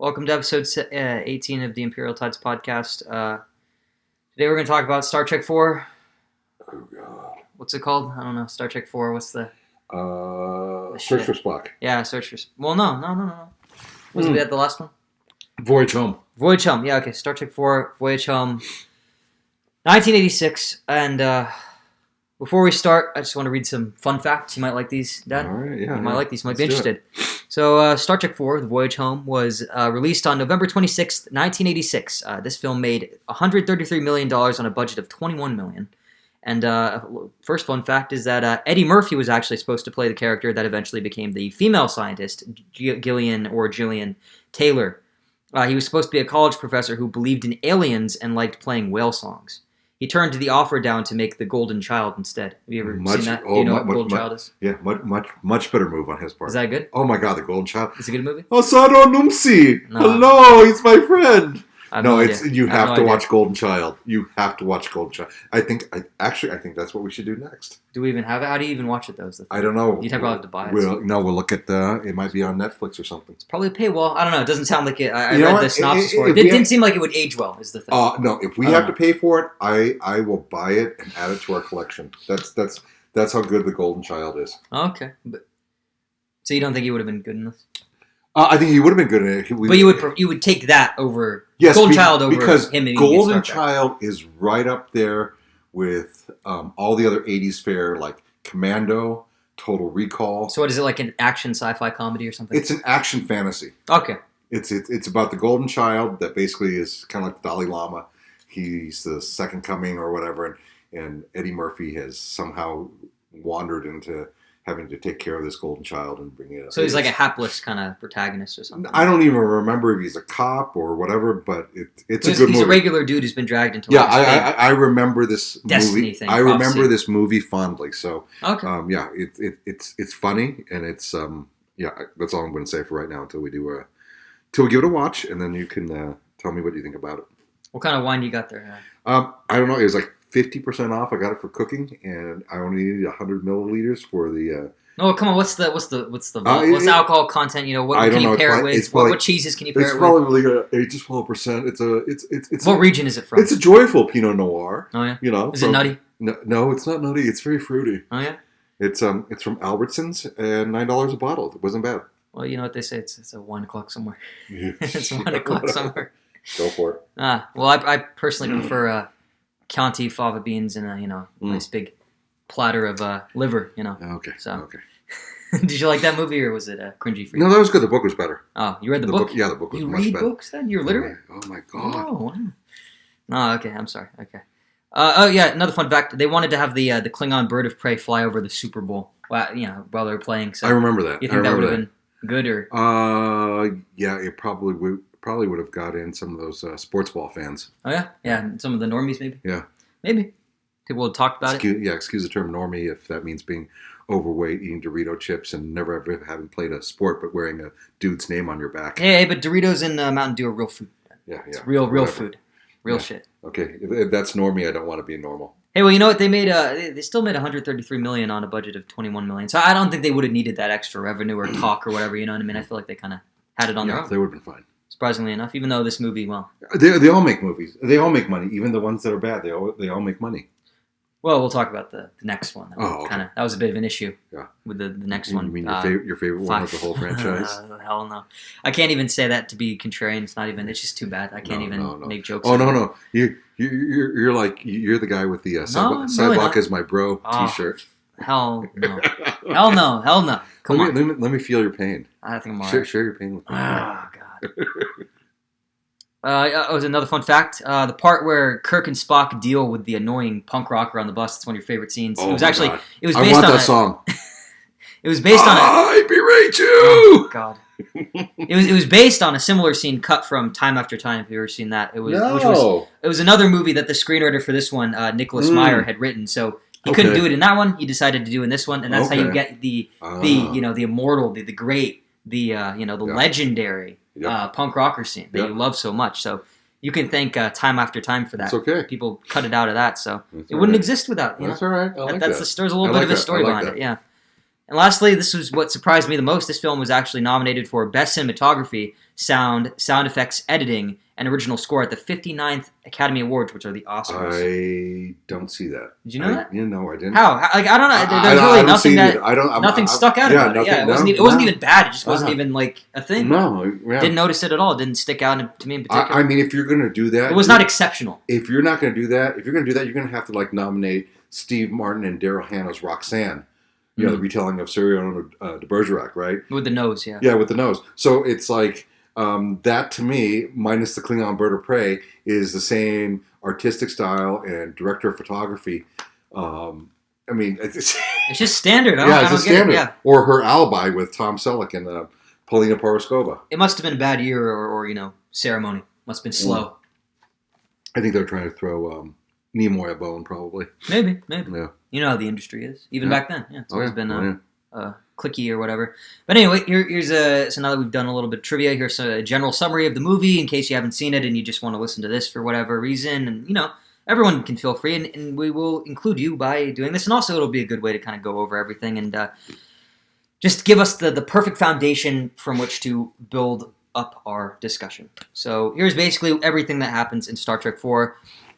Welcome to episode 18 of the Imperial Tides podcast. Today we're going to talk about Star Trek 4. Oh, God. What's it called? I don't know. Star Trek 4. What's the Search for Spock. Yeah, Search for... Well, no. Wasn't that the last one? Voyage Home. Voyage Home. Yeah, okay. Star Trek 4, Voyage Home. 1986. And before we start, I just want to read some fun facts. You might like these, Dad. All right, yeah. You might like these. You might be Let's do interested. So, Star Trek 4, The Voyage Home, was released on November 26th, 1986. This film made $133 million on a budget of $21 million. And first fun fact is that Eddie Murphy was actually supposed to play the character that eventually became the female scientist, Gillian Taylor. He was supposed to be a college professor who believed in aliens and liked playing whale songs. He turned the offer down to make The Golden Child instead. Have you ever seen that? Do you know what The Golden Child is? Yeah, much better move on his part. Is that good? Oh my God, The Golden Child. Is it a good movie? Asado Numsi. No. Hello, he's my friend. No, you have to watch Golden Child. You have to watch Golden Child. I think that's what we should do next. Do we even have it? How do you even watch it, though? I don't know. You'd probably have to buy it. We'll look at it might be on Netflix or something. It's probably a paywall. I don't know. It doesn't sound like it. I read the synopsis for it. It didn't seem like it would age well, is the thing. No, if we have to pay for it, I will buy it and add it to our collection. That's how good The Golden Child is. Okay. So you don't think he would have been good in this? I think he would have been good in it. But you would take that over Golden Child over because him. Golden Child is right up there with all the other 80s fare like Commando, Total Recall. So what is it, like an action sci-fi comedy or something? It's an action fantasy. Okay. It's about the Golden Child that basically is kind of like the Dalai Lama. He's the second coming or whatever, and Eddie Murphy has somehow wandered into having to take care of this Golden Child and bring it up. So he's like a hapless kind of protagonist or something. I don't even remember if he's a cop or whatever, but it's a good movie. He's a regular dude who's been dragged into. Yeah, I remember this Destiny movie. thing. I remember this movie fondly. So okay. It's funny and it's that's all I'm going to say for right now until we give it a watch, and then you can tell me what you think about it. What kind of wine you got there? I don't know. It was like 50% off. I got it for cooking, and I only needed 100 milliliters for the. Oh, come on! What's the alcohol content? What can you pair it with? What cheeses can you pair it with? It's probably like 8-12%. It's. What region is it from? It's a joyful Pinot Noir. Oh yeah. Is it nutty? No, it's not nutty. It's very fruity. Oh yeah. It's from Albertsons and $9 a bottle. It wasn't bad. Well, you know what they say. It's a wine o'clock somewhere. It's 1 o'clock somewhere. Go for it. Well, I personally prefer Chianti fava beans and a nice big platter of liver. Okay. So. Okay. Did you like that movie, or was it cringy for you? No, that was good. The book was better. Oh, you read the book? Yeah, the book was much better. You read books then? You're literate? Oh my God. Oh, wow. No, okay. I'm sorry. Okay. Another fun fact. They wanted to have the Klingon bird of prey fly over the Super Bowl while they were playing. So I remember that. You think that would have been good, or? Yeah, it probably would have got in some of those sports ball fans. Oh yeah? Yeah, some of the normies maybe? Yeah. Maybe. People would talk about it. Yeah, excuse the term normie if that means being overweight, eating Dorito chips, and never ever having played a sport, but wearing a dude's name on your back. Hey, but Doritos and Mountain Dew are real food. Yeah. It's real food. Real shit. Okay, if that's normie, I don't want to be normal. Hey, well, you know what? They made they still made $133 million on a budget of $21 million. So I don't think they would have needed that extra revenue or talk or whatever, you know what I mean? I feel like they kind of had it on their own. They would have been fine. Surprisingly enough, even though this movie, well... They all make movies. They all make money. Even the ones that are bad, they all make money. Well, we'll talk about the next one. Okay. That was a bit of an issue. Yeah. With the next one. You mean your favorite one of the whole franchise? Hell no. I can't even say that to be contrarian. It's not even. It's just too bad. I can't make jokes. Oh no. You're like you're the guy with the sidewalk is my bro T-shirt. Hell no. Hell no. Come on. Let me feel your pain. I think I'm alright. Share your pain with me. Oh God. Was another fun fact. The part where Kirk and Spock deal with the annoying punk rocker on the bus. It's one of your favorite scenes. Oh, it was actually. God. It was I based want on that song. It was based on. I berate you. Oh God. It was based on a similar scene cut from Time After Time. If you've ever seen that, it was another movie that the screenwriter for this one, Nicholas Meyer, had written. So he couldn't do it in that one. He decided to do it in this one, and that's how you get the immortal, the great, the legendary punk rocker scene that you love so much. So you can thank Time After Time for that. It's okay. People cut it out of that, so That's it wouldn't exist without. That's all right. There's a little bit of a story behind it. Yeah. And lastly, this was what surprised me the most. This film was actually nominated for Best Cinematography, Sound Effects Editing, and Original Score at the 59th Academy Awards, which are the Oscars. I don't see that. Did you know that? You know, I didn't. How? Like, I don't know. There's really nothing that... nothing stuck out about it. Yeah, it wasn't even bad. It just wasn't even, like, a thing. No. Yeah. Didn't notice it at all. It didn't stick out to me in particular. I mean, if you're going to do that... It was not exceptional. If you're not going to do that, you're going to have to, like, nominate Steve Martin and Daryl Hannah's Roxanne. You know, the retelling of Cyrano de Bergerac, right? With the nose, yeah. Yeah, with the nose. So it's like, that to me, minus the Klingon Bird of Prey, is the same artistic style and director of photography. I mean, it's just standard. It's a standard. Yeah. Or her Alibi with Tom Selleck and Polina Poroskova. It must have been a bad year or ceremony. Must have been slow. I think they're trying to throw Nimoy a bone, probably. Maybe. Yeah. You know how the industry is. Even back then. Yeah, it's always been clicky or whatever. But anyway, here's so now that we've done a little bit of trivia, here's a general summary of the movie in case you haven't seen it and you just want to listen to this for whatever reason. And, everyone can feel free, and we will include you by doing this. And also it'll be a good way to kind of go over everything and just give us the perfect foundation from which to build up our discussion. So here's basically everything that happens in Star Trek IV.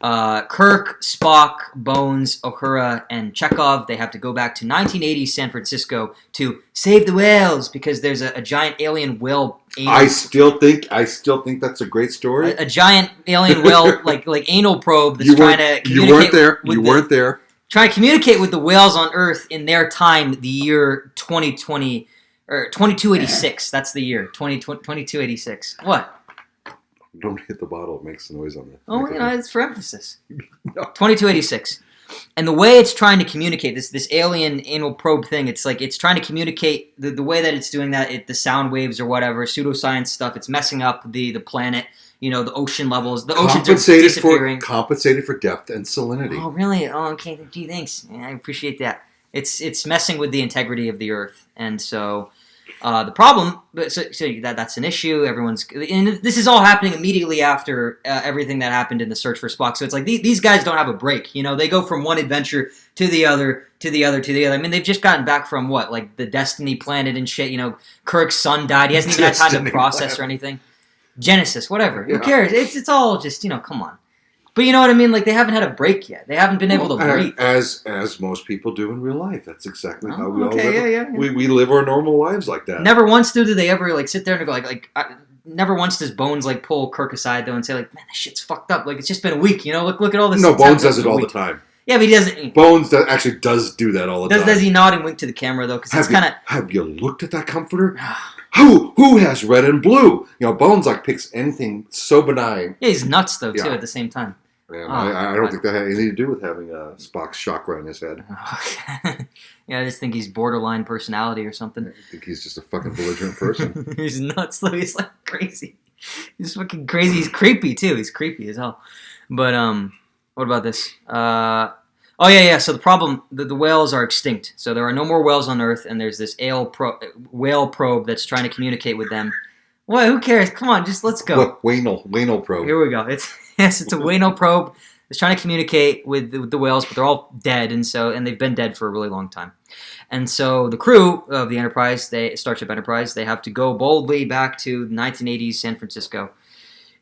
Kirk, Spock, Bones, Uhura, and Chekhov, they have to go back to 1980 San Francisco to save the whales because there's a giant alien whale. I still think that's a great story. A giant alien whale, like anal probe that's trying to communicate. You weren't there. Trying to communicate with the whales on Earth in their time, the year 2020 or 2286. That's the year 2286. What? Don't hit the bottle. It makes the noise on it. Oh, it's for emphasis. No. 2286. And the way it's trying to communicate, this alien anal probe thing, it's like it's trying to communicate the way that it's doing that, the sound waves or whatever, pseudoscience stuff, it's messing up the planet, the ocean levels. The oceans are disappearing. Compensated for depth and salinity. Oh, really? Oh, okay. Gee, thanks. Yeah, I appreciate that. It's messing with the integrity of the Earth. And so... the problem, so that's an issue. And this is all happening immediately after everything that happened in the search for Spock. So it's like these guys don't have a break. They go from one adventure to the other, to the other, to the other. I mean, they've just gotten back from what, like the Destiny planet and shit. Kirk's son died. He hasn't even had time to process or anything. Genesis, whatever. Yeah. Who cares? It's all just come on. But you know what I mean? Like, they haven't had a break yet. They haven't been able to breathe. As most people do in real life. That's exactly how we all live. Yeah. We live our normal lives like that. Never once do they ever, sit there and go, never once does Bones, pull Kirk aside, though, and say, man, this shit's fucked up. It's just been a week, Look at all this. No, Bones does it all the time. Yeah, but he doesn't. Bones actually does do that all the time. Does he nod and wink to the camera, though? Because it's kind of... Have you looked at that comforter? Who has red and blue? Bones, picks anything so benign. Yeah, he's nuts, though, too, at the same time. Yeah, I don't think that had anything to do with having Spock's chakra in his head. Yeah, I just think he's borderline personality or something. I think he's just a fucking belligerent person. He's nuts, though. He's crazy. He's fucking crazy. He's creepy, too. He's creepy as hell. But, what about this? So the problem, the whales are extinct. So there are no more whales on Earth, and there's this whale probe that's trying to communicate with them. What? Who cares? Come on, just let's go. Look, Wayno probe. Here we go. It's a Wayno probe. It's trying to communicate with the whales, but they're all dead, and they've been dead for a really long time. And so the crew of the Enterprise, Starship Enterprise, they have to go boldly back to 1980s San Francisco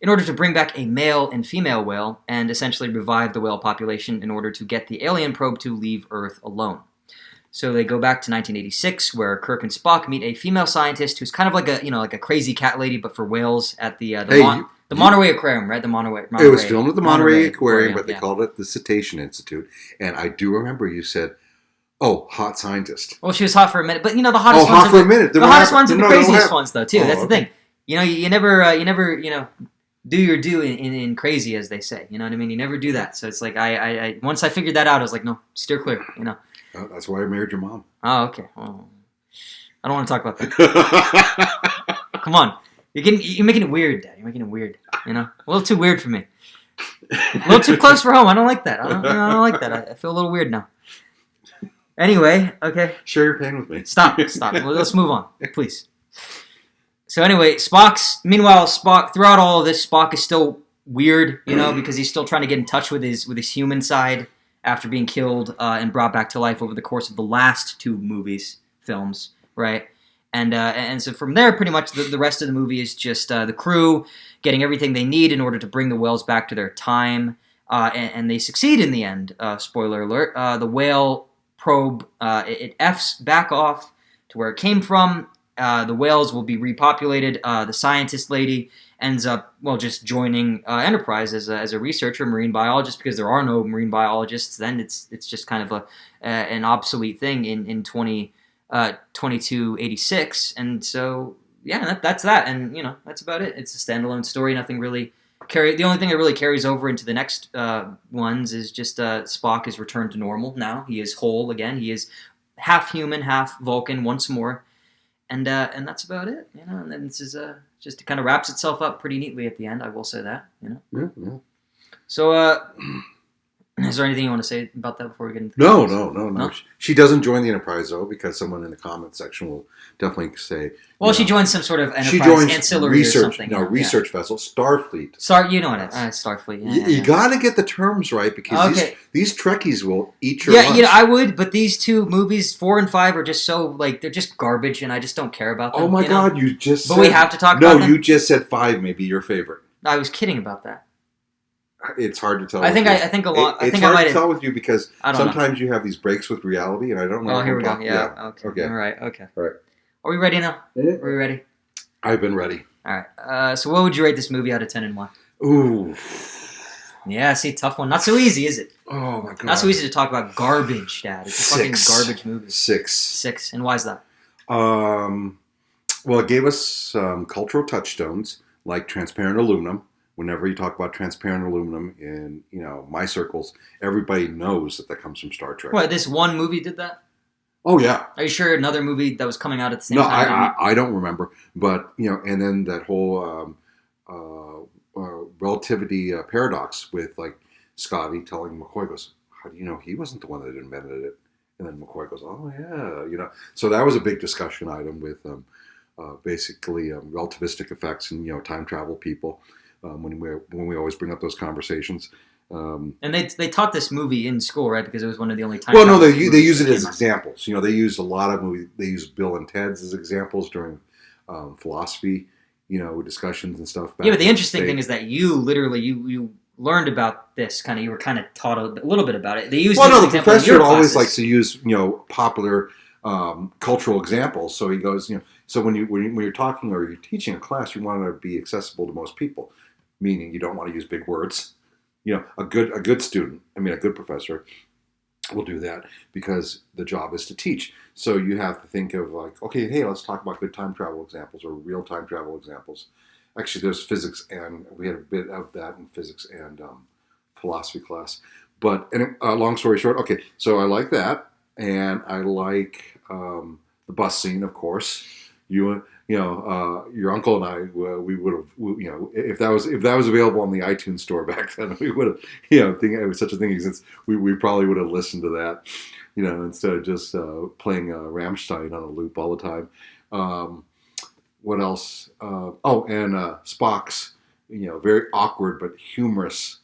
in order to bring back a male and female whale and essentially revive the whale population in order to get the alien probe to leave Earth alone. So they go back to 1986, where Kirk and Spock meet a female scientist who's kind of like a crazy cat lady, but for whales at the Monterey Aquarium, right? The Monterey. It was filmed at the Monterey Aquarium, but they called it the Cetacean Institute. And I do remember you said, "Oh, hot scientist." Well, she was hot for a minute, but the hottest ones. Hot for a minute. The hottest ones are the craziest ones, though, too. That's the thing. You never do your due in crazy, as they say. You know what I mean? You never do that. So it's like I once I figured that out, I was like, no, steer clear. That's why I married your mom. Oh, okay. Well, I don't want to talk about that. Come on. You're making it weird, Dad. You're making it weird. A little too weird for me. A little too close for home. I don't like that. I don't like that. I feel a little weird now. Anyway, okay. Share your pain with me. Stop. Well, let's move on, please. So anyway, meanwhile, Spock, throughout all of this, Spock is still weird, because he's still trying to get in touch with his human side after being killed and brought back to life over the course of the last two movies. films, right? And so from there, pretty much the rest of the movie is just the crew getting everything they need in order to bring the whales back to their time, and they succeed in the end. Spoiler alert: the whale probe it F's back off to where it came from. The whales will be repopulated. The scientist lady ends up, just joining Enterprise as a researcher, marine biologist, because there are no marine biologists. Then it's just kind of an obsolete thing in 2286. And so, that's that. And, that's about it. It's a standalone story. Nothing really the only thing that really carries over into the next ones is just Spock is returned to normal now. He is whole again. He is half human, half Vulcan once more. And that's about it, And then this is just it kind of wraps itself up pretty neatly at the end. I will say that, Yeah. So, is there anything you want to say about that before we get into? No. She doesn't join the Enterprise though, because someone in the comment section will definitely say. Well, she joins some sort of Enterprise ancillary research, or something. Research vessel, Starfleet. Starfleet. You got to get the terms right, because these Trekkies will eat your lunch. I would, but these two movies, 4 and 5, are just so they're just garbage, and I just don't care about them. Oh my God, you just. But we have to talk about them. No, you just said 5 may be your favorite. I was kidding about that. It's hard to tell. I think a lot. It's hard to tell with you because sometimes you have these breaks with reality, and I don't know. Oh, here we go. Yeah. Okay. All right. Okay. All right. Are we ready now? Are we ready? I've been ready. All right. So, what would you rate this movie out of 10 and why? Ooh. Yeah. See, tough one. Not so easy, is it? Oh my God. Not so easy to talk about garbage, Dad. It's a fucking garbage movie. 6. 6. And why is that? Well, it gave us some cultural touchstones like transparent aluminum. Whenever you talk about transparent aluminum in, my circles, everybody knows that comes from Star Trek. What, this one movie did that? Oh, yeah. Are you sure another movie that was coming out at the same time? No, I don't remember. But, and then that whole relativity paradox with, Scotty telling McCoy goes, how do you know he wasn't the one that invented it? And then McCoy goes, oh, yeah. So that was a big discussion item with basically relativistic effects and, time travel people. When we always bring up those conversations. And they taught this movie in school, right? Because it was one of the only times. Well, no, they use it as examples. They use a lot of movies. They use Bill and Ted's as examples during philosophy, discussions and stuff. Yeah, but the interesting thing is that you literally you learned about this you were kind of taught a little bit about it. They used the professor always likes to use popular cultural examples. So he goes, so when you're talking or you're teaching a class, you want to be accessible to most people. Meaning you don't want to use big words. A good student, a good professor will do that because the job is to teach. So you have to think of okay, hey, let's talk about good time travel examples or real time travel examples. Actually, there's physics, and we had a bit of that in physics and philosophy class. But long story short, okay, so I like that, and I like the bus scene, of course. Your uncle and I, we would have, if that was available on the iTunes store back then, we would have, think it was such a thing exists. We probably would have listened to that, instead of just playing Rammstein on a loop all the time. What else? And Spock's, very awkward but humorous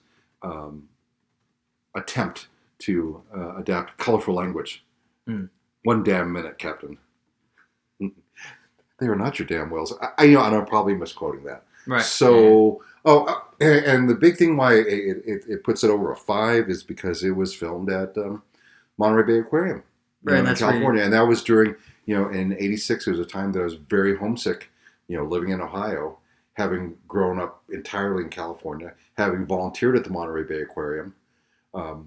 attempt to adapt colorful language. Mm. 1 damn minute, Captain. They are not your damn whales. And I'm probably misquoting that. Right. So, and the big thing why it puts it over a 5 is because it was filmed at Monterey Bay Aquarium, in California, and that was during, in '86. It was a time that I was very homesick, living in Ohio, having grown up entirely in California, having volunteered at the Monterey Bay Aquarium. That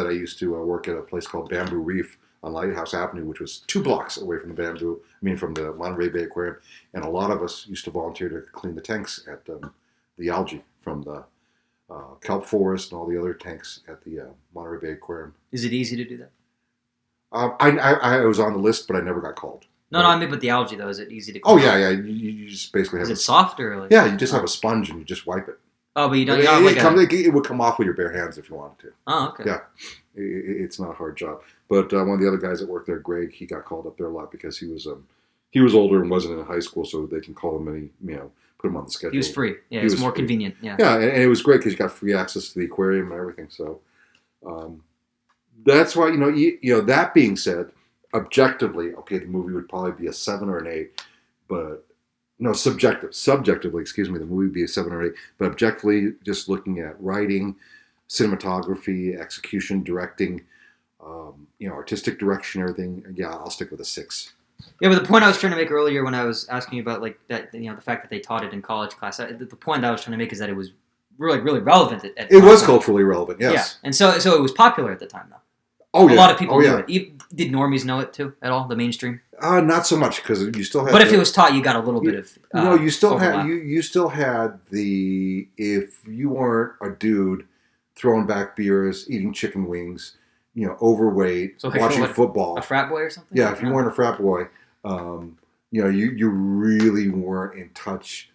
I used to work at a place called Bamboo Reef on Lighthouse Avenue, which was 2 blocks away from from the Monterey Bay Aquarium. And a lot of us used to volunteer to clean the tanks at the algae from the kelp forest and all the other tanks at the Monterey Bay Aquarium. Is it easy to do that? I was on the list, but I never got called. No, I mean, but the algae, though, is it easy to clean? Oh, yeah. You just basically have it soft or? Yeah, you just have a sponge and you just wipe it. Oh, but you don't. It would come off with your bare hands if you wanted to. Oh, okay. Yeah, it's not a hard job. But one of the other guys that worked there, Greg, he got called up there a lot because he was older and wasn't in high school, so they can call him and put him on the schedule. He was free. Yeah, it was more convenient. Yeah. Yeah, and it was great because you got free access to the aquarium and everything. So that's why That being said, objectively, okay, the movie would probably be a 7 or an 8, but no, subjectively, excuse me, the movie would be a 7 or 8, but objectively, just looking at writing, cinematography, execution, directing, artistic direction, everything. Yeah, I'll stick with a 6. Yeah, but the point I was trying to make earlier when I was asking you about like that, the fact that they taught it in college class, the point I was trying to make is that it was really relevant. It was culturally relevant, yes. Yeah, and so it was popular at the time, though. Oh, yeah. A lot of people knew it. Did normies know it too at all? The mainstream? Not so much because you still had. But if it was taught, you got a little bit of. No, you still overlap. had you still had the if you weren't a dude throwing back beers, eating chicken wings, overweight, So like watching football. A frat boy or something? Yeah, if you weren't a frat boy, you really weren't in touch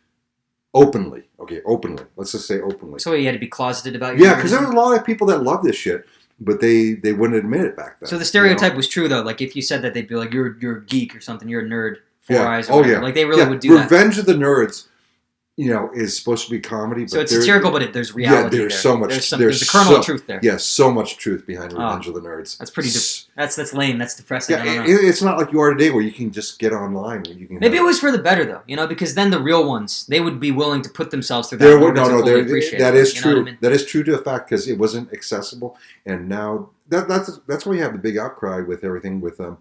openly. Okay, openly. Let's just say openly. So you had to be closeted about your. Yeah, because there was a lot of people that loved this shit. But they wouldn't admit it back then. So the stereotype was true, though. Like, if you said that, they'd be like, you're a geek or something. You're a nerd. Four eyes or whatever. Like, they really would do that. Revenge of the Nerds, is supposed to be comedy. But so it's satirical, but there's reality there's there. so much. There's a kernel of truth there. Yes, so much truth behind Revenge of the Nerds. That's pretty. That's lame. That's depressing. Yeah, it's not like you are today where you can just get online and you can. Maybe it was for the better, though. Because then the real ones, they would be willing to put themselves through that. That is true. I mean? That is true to a fact because it wasn't accessible, and now that's why you have the big outcry with everything with the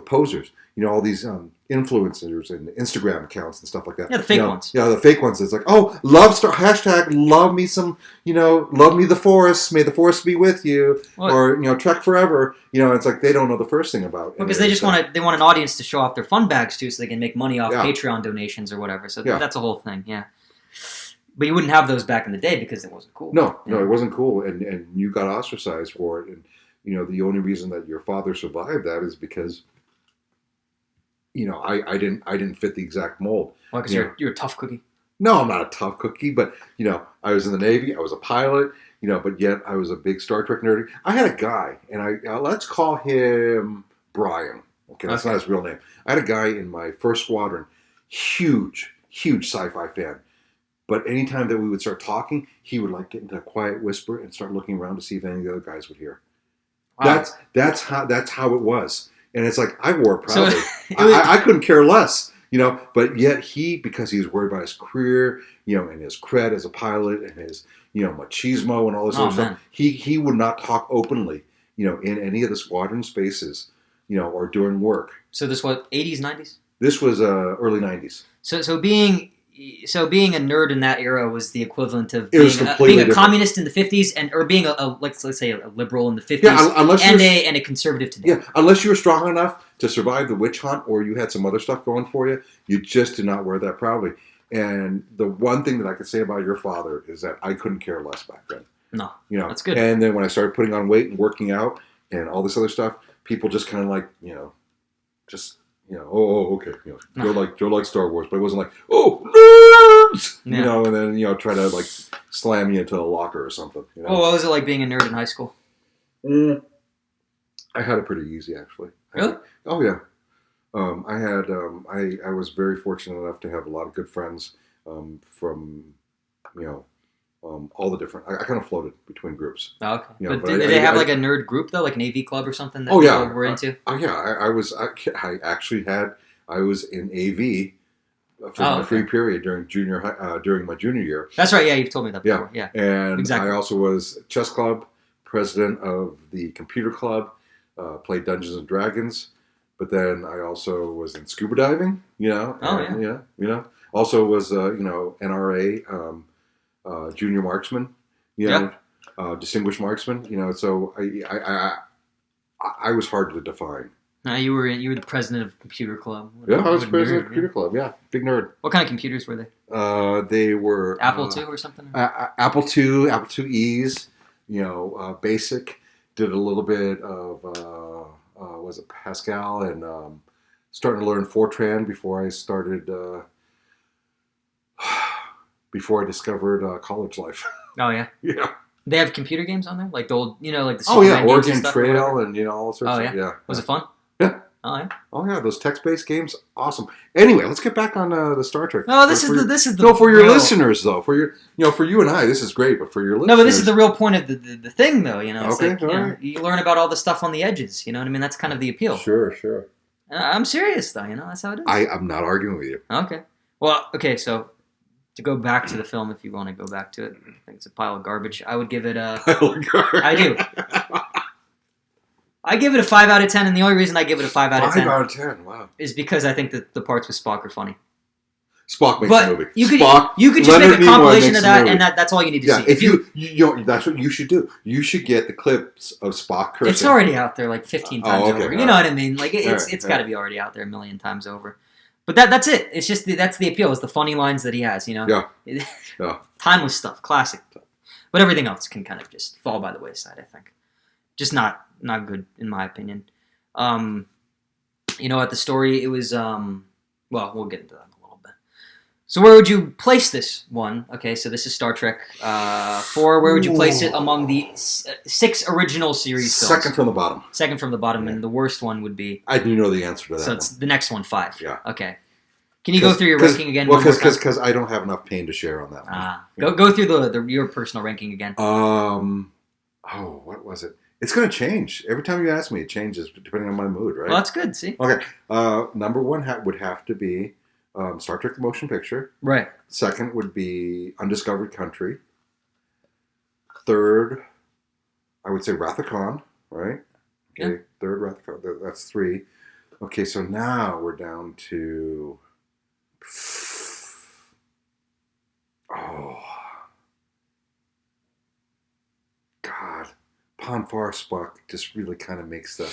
posers. All these influencers and Instagram accounts and stuff like that. Yeah, the fake ones. Yeah, the fake ones. It's like, oh, hashtag love me some, love me the forest. May the forest be with you. What? Or, Trek forever. It's like they don't know the first thing about it. Because they just want an audience to show off their fun bags, too, so they can make money off Patreon donations or whatever. So that's a whole thing, yeah. But you wouldn't have those back in the day because it wasn't cool. No, it wasn't cool. And you got ostracized for it. And, the only reason that your father survived that is because... I didn't fit the exact mold. Well, because you're a tough cookie. No, I'm not a tough cookie, but I was in the Navy. I was a pilot. But yet I was a big Star Trek nerd. I had a guy, and let's call him Brian. Okay, that's not his real name. I had a guy in my first squadron, huge sci-fi fan. But anytime that we would start talking, he would get into a quiet whisper and start looking around to see if any of the other guys would hear. Wow. That's how it was. And it's like, I wore it proudly. So, I couldn't care less, but yet because he was worried about his career, and his cred as a pilot and his, machismo and all this other stuff, he would not talk openly, in any of the squadron spaces, or during work. So this was 80s, 90s? This was early 90s. So being a nerd in that era was the equivalent of being a communist in the 50s or being let's say a liberal in the 50s and a conservative today. Yeah, unless you were strong enough to survive the witch hunt or you had some other stuff going for you, you just did not wear that proudly. And the one thing that I could say about your father is that I couldn't care less back then. No, that's good. And then when I started putting on weight and working out and all this other stuff, people just kind of okay. Joe likes Star Wars, but it wasn't like, oh, nerds! Yeah. And then, try to, slam you into a locker or something. Oh, what was it like being a nerd in high school? I had it pretty easy, actually. Really? Oh, yeah. I had, I was very fortunate enough to have a lot of good friends from, all the different, I kind of floated between groups. Oh, okay. But did they have a nerd group, though, like an AV club or something that people were into? I was in AV for my free period during my junior year. That's right, yeah, you've told me that before. Yeah. And exactly. I also was chess club, president of the computer club, played Dungeons and Dragons, but then I also was in scuba diving, also was, NRA, junior marksman, distinguished marksman, so I was hard to define. You were the president of computer club. I was president of computer club. Yeah, big nerd. What kind of computers were they? They were Apple II or something. Apple IIe's. Basic. Did a little bit of was it Pascal and starting to learn Fortran before I started. Before I discovered college life. Oh yeah. Yeah. They have computer games on there, like the old, like the Oregon Trail and all sorts. Oh yeah. Was it fun? Yeah. Oh, yeah. Oh yeah, those text-based games, awesome. Anyway, let's get back on the Star Trek. No, this is the no, for your real... listeners though. For your for you and I, this is great, but for your listeners, no, but this is the real point of the thing though. It's okay, like you learn about all the stuff on the edges. You know what I mean? That's kind of the appeal. Sure. I'm serious though. That's how it is. I'm not arguing with you. Okay. Well, okay. So to go back to the film, if you want to go back to it, I think it's a pile of garbage. I would give it a. I do. I give it a 5 out of 10, and the only reason I give it a 5 out of 10 5 out of 10, wow, is because I think that the parts with Spock are funny. Spock makes the movie. You could just Leonard make a compilation Nimoy of that, and that's all you need to see. If that's what you should do. You should get the clips of Spock cursing. It's already out there like 15 times over. You know what I mean? Like it's got to be already out there a million times over. But that's it. It's just that's the appeal. Is the funny lines that he has. Yeah. Timeless stuff, classic. But everything else can kind of just fall by the wayside. I think, just not good in my opinion. At the story, it was well, we'll get into that in a little bit. So where would you place this one? Okay, so this is Star Trek 4. Where would you place it among the 6 original series films? Second from the bottom. Second from the bottom, and the worst one would be... I do know the answer to that. So it's the next one, 5. Yeah. Okay. Can you go through your ranking again? Well, because I don't have enough pain to share on that one. Go through your personal ranking again. What was it? It's going to change. Every time you ask me, it changes depending on my mood, right? Well, that's good, see? Okay. Number 1 would have to be Star Trek the Motion Picture. Right. Second would be Undiscovered Country. Third, I would say Wrath of Khan, right? Okay. Yeah. Third, Wrath of Khan. That's 3. Okay, so now we're down to... God. Pon-farr Spock just really kind of makes the...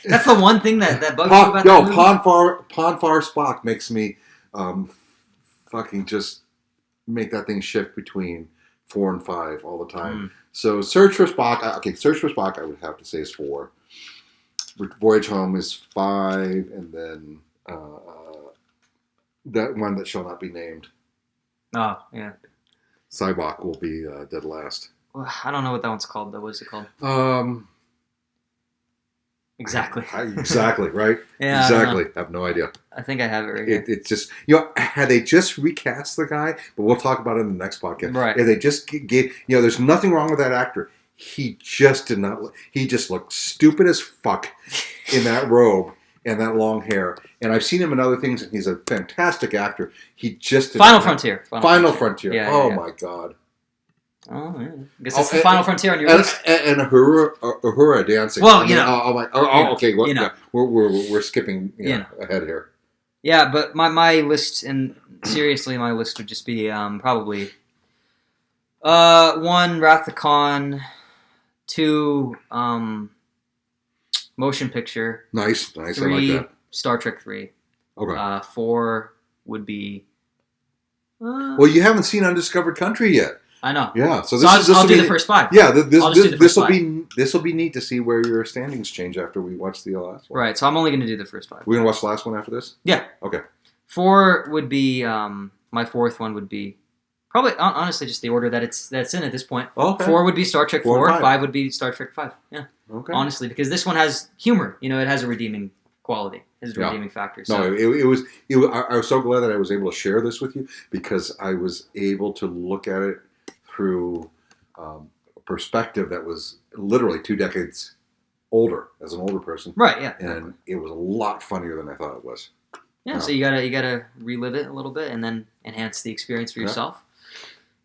That's the one thing that bugs you about the movie? Pon-farr Spock makes me fucking just make that thing shift between 4 and 5 all the time. So Search for Spock, I would have to say is 4. Voyage Home is 5, and then that one that shall not be named. Oh, yeah. Cybok will be dead last. Well, I don't know what that one's called, though. What is it called? Exactly. Exactly, right? Yeah. Exactly. I have no idea. I think I have it right here. It's just, had they just recast the guy, but we'll talk about it in the next podcast. Right. If they just gave, there's nothing wrong with that actor. He just looked stupid as fuck in that robe and that long hair. And I've seen him in other things, and he's a fantastic actor. He just... Final Frontier. Final Frontier. Yeah, my God. Oh, yeah. I guess it's the Final Frontier on your list. And Uhura dancing. Well, okay. Well, we're skipping ahead here. Yeah, but my list, and seriously, my list would just be probably 1, Wrath of Khan, 2, Motion Picture. Nice. 3, I like that. Star Trek 3. Okay. 4 would be... well, you haven't seen Undiscovered Country yet. I know. Yeah, so I'll do the first 5. Yeah, this will be neat to see where your standings change after we watch the last one. Right, so I'm only going to do the first 5. We're going to watch the last one after this? Yeah. Okay. 4 would be my fourth one would be probably honestly just the order that's in at this point. Okay. 4 would be Star Trek 4. 5. 5 would be Star Trek 5. Yeah. Okay. Honestly, because this one has humor. It has a redeeming quality. It has a redeeming factor. So. No, it was. I was so glad that I was able to share this with you because I was able to look at it through a perspective that was literally 2 decades older as an older person. Right. Yeah. And it was a lot funnier than I thought it was. Yeah. So you gotta relive it a little bit and then enhance the experience for yourself.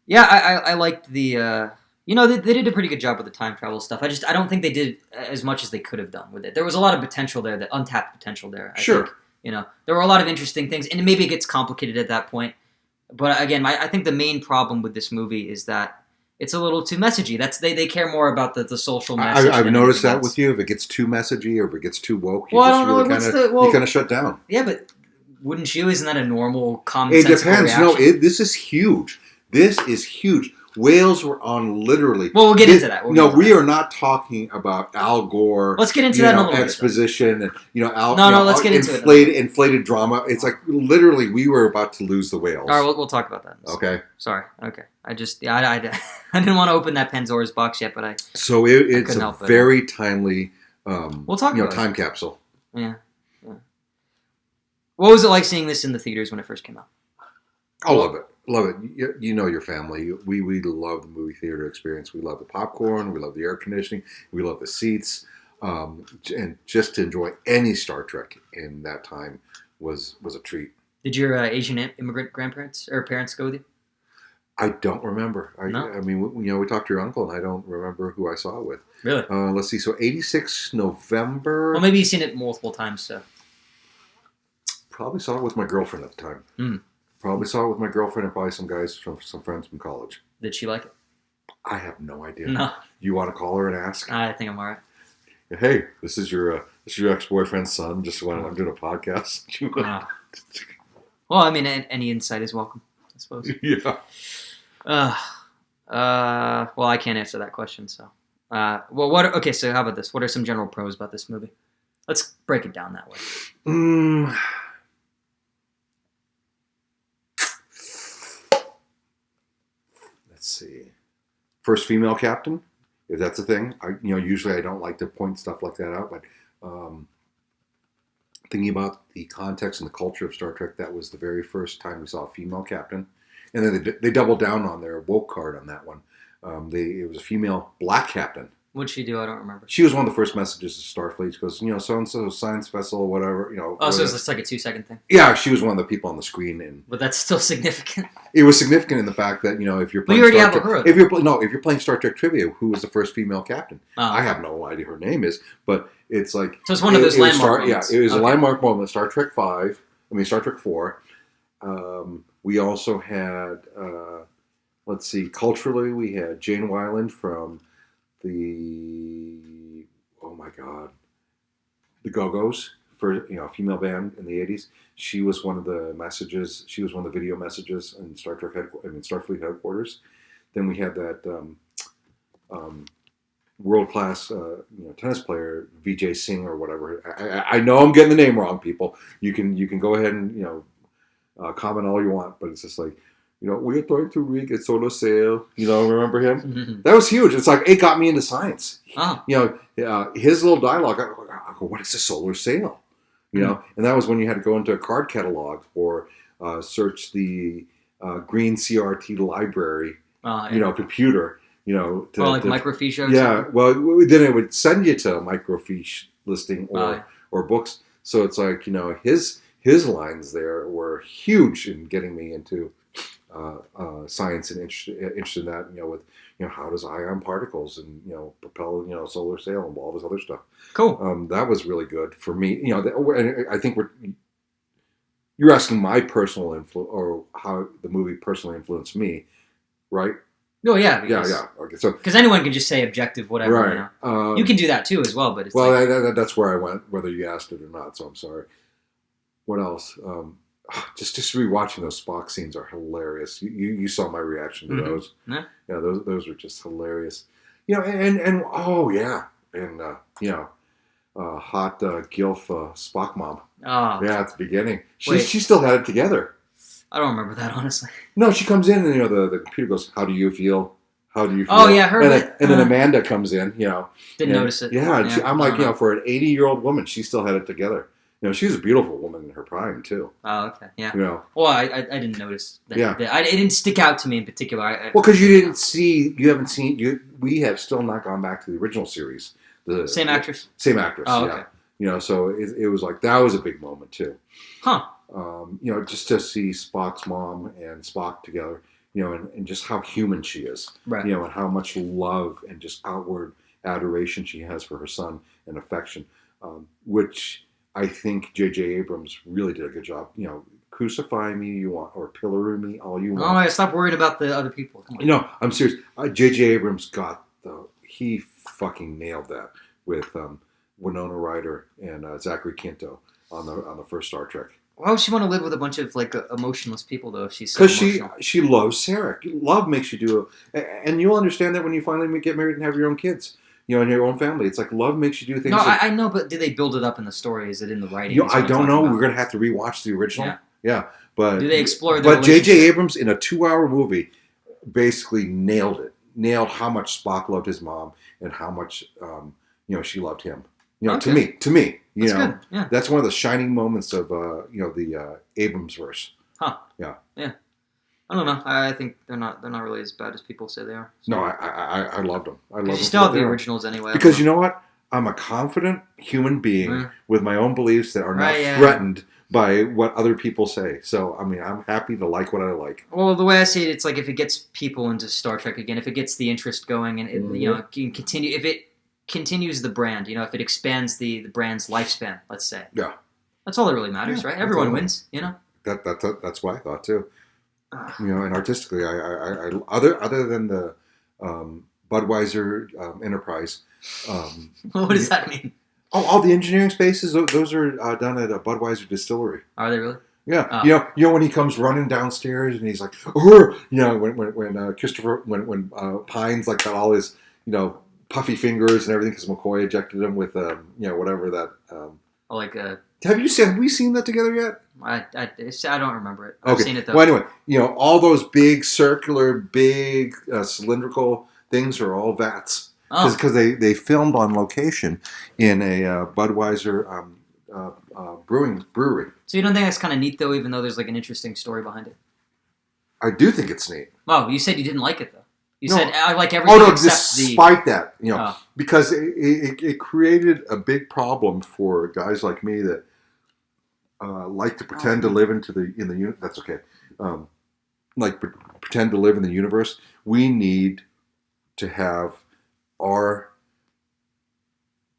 Yeah. I liked the. They did a pretty good job with the time travel stuff. I don't think they did as much as they could have done with it. There was a lot of potential there, that untapped potential there. I think. There were a lot of interesting things, and maybe it gets complicated at that point. But again, I think the main problem with this movie is that it's a little too messagey. They care more about the social message. I've noticed that with you. If it gets too messagey or if it gets too woke, you kind of shut down. Yeah, but wouldn't you? Isn't that a normal common sense? It depends. Reaction? No, this is huge. This is huge. Whales were on literally... Well, we'll get into that. We are not talking about Al Gore. Let's get into that in a little exposition bit. And, let's get into it. Inflated drama. It's like literally we were about to lose the whales. All right, we'll talk about that. Okay. Sorry. Okay. I just... I didn't want to open that Pandora's box yet, but So it's a very timely we'll talk about time capsule. Yeah. What was it like seeing this in the theaters when it first came out? I love it. Love it. You know your family. We love the movie theater experience. We love the popcorn. We love the air conditioning. We love the seats. And just to enjoy any Star Trek in that time was a treat. Did your Asian immigrant grandparents or parents go with you? I don't remember. No? I mean, we talked to your uncle, and I don't remember who I saw it with. Really? Let's see. So 86 November. Well, maybe you've seen it multiple times, so. Probably saw it with my girlfriend at the time. Mm. Probably saw it with my girlfriend and probably some guys some friends from college. Did she like it? I have no idea. No. You want to call her and ask? I think I'm all right. Hey, this is your ex-boyfriend's son. Just when I'm doing a podcast. Well, I mean, any insight is welcome, I suppose. Yeah. Well, I can't answer that question, so. Okay, so how about this? What are some general pros about this movie? Let's break it down that way. Let's see. First female captain, if that's a thing. Usually I don't like to point stuff like that out, but thinking about the context and the culture of Star Trek, that was the very first time we saw a female captain. And then they doubled down on their woke card on that one. It was a female black captain. What'd she do? I don't remember. She was one of the first messages to Starfleet. She goes, so-and-so science vessel, whatever, Oh, so it's just like a 2-second thing? Yeah, she was one of the people on the screen. But that's still significant. It was significant in the fact that, if you're playing Star Trek... If you're playing Star Trek Trivia, who was the first female captain? Oh. I have no idea her name is, but it's like... So it's one of those landmark moments. Yeah, it was a landmark moment. Star Trek 4. We also had, let's see, culturally, we had Jane Wyland from the Go-Go's, for female band in the 80s. She was one of the messages. She was one of the video messages in Starfleet headquarters. Then we had that world-class tennis player, Vijay Singh or whatever. I know I'm getting the name wrong, people. You can go ahead and comment all you want, but it's just like, we're going to rig a solar sail. Remember him? Mm-hmm. That was huge. It's like, it got me into science. Oh. His little dialogue, I go, what is a solar sail? And that was when you had to go into a card catalog or search the green CRT library, computer, like microfiche. Yeah, well, then it would send you to a microfiche listing or books. So it's like, his lines there were huge in getting me into science and interested in that, with how does ion particles and propel solar sail and all this other stuff. Cool. That was really good for me. And I think you're asking my personal influence or how the movie personally influenced me, right? Oh yeah, Yeah. Okay, so because anyone can just say objective whatever. Right. You can do that too as well, but it's that's where I went, whether you asked it or not. So I'm sorry. What else? Just rewatching those Spock scenes are hilarious. You saw my reaction to those. Yeah. Yeah, those were just hilarious. And oh yeah, and hot gilf Spock mom. Oh. Yeah, at the beginning, she still had it together. I don't remember that, honestly. No, she comes in and the computer goes, "How do you feel? How do you feel?" Oh yeah, her. And then Amanda comes in. Didn't notice it. Yeah, and I'm like, for an 80-year-old woman, she still had it together. She was a beautiful woman in her prime too. Oh, okay, yeah. Well, I didn't notice that. Yeah. It didn't stick out to me in particular. Because you haven't seen. We have still not gone back to the original series. The same actress. Same actress. Oh, okay. Yeah. So it was like that was a big moment too. Huh. Just to see Spock's mom and Spock together, and just how human she is, right? And how much love and just outward adoration she has for her son and affection, which I think J.J. Abrams really did a good job. Crucify me you want, or pillory me all you want. Oh, I stop worried about the other people. I'm serious. J.J. Abrams he fucking nailed that with Winona Ryder and Zachary Quinto on the first Star Trek. Why would she want to live with a bunch of emotionless people though? If she's so because she loves Sarek. Love makes you do and you'll understand that when you finally get married and have your own kids. In your own family. It's like love makes you do things. No, I know, but do they build it up in the story? Is it in the writing? I don't know. We're going to have to rewatch the original. Yeah. But do they explore But J.J. Abrams, in a 2-hour movie, basically nailed it. Nailed how much Spock loved his mom and how much, she loved him. You know, Okay. to me, That's good. Yeah. that's one of the shining moments of the Abrams verse. Huh. Yeah. Yeah. I don't know. I think they're not really as bad as people say they are. So. No, I loved them. I loved them. You still have the originals anyway. Because you know what? I'm a confident human being with my own beliefs that are not threatened by what other people say. So, I mean, I'm happy to like what I like. Well, the way I see it, it's like if it gets people into Star Trek again, if it gets the interest going, and it, can continue, if it continues the brand, if it expands the brand's lifespan, let's say. Yeah. That's all that really matters, right? Everyone wins, That's why I thought too. And artistically, I other than the Budweiser Enterprise. What does that mean? Oh, all the engineering spaces, those are done at a Budweiser distillery. Are they really? Yeah. Oh. When he comes running downstairs and he's like, when Christopher, when Pines like got all his, puffy fingers and everything because McCoy ejected him with, whatever that. Have we seen that together yet? I don't remember it. I've seen it though. Well, anyway, all those big circular, cylindrical things are all vats. Because they filmed on location in a Budweiser brewery. So you don't think that's kind of neat, though, even though there's like an interesting story behind it? I do think it's neat. Oh, you said you didn't like it, though. You said I like everything except despite that, because it created a big problem for guys like me that like to pretend to live in the that's okay. Pretend to live in the universe. We need to have our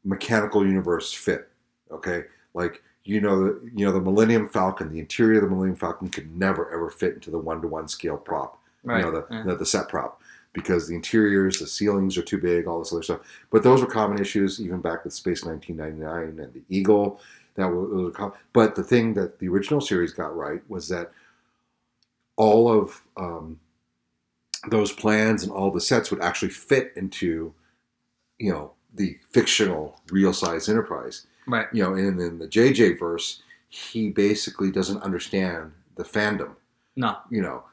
mechanical universe fit, okay? The Millennium Falcon, the interior of the Millennium Falcon could never ever fit into the 1-to-1 scale prop, right? The set prop, because the interiors, the ceilings are too big, all this other stuff. But those were common issues even back with Space 1999 and the Eagle. Those were common. But the thing that the original series got right was that all of those plans and all the sets would actually fit into the fictional real-size Enterprise. Right. And in the JJ verse, he basically doesn't understand the fandom. No.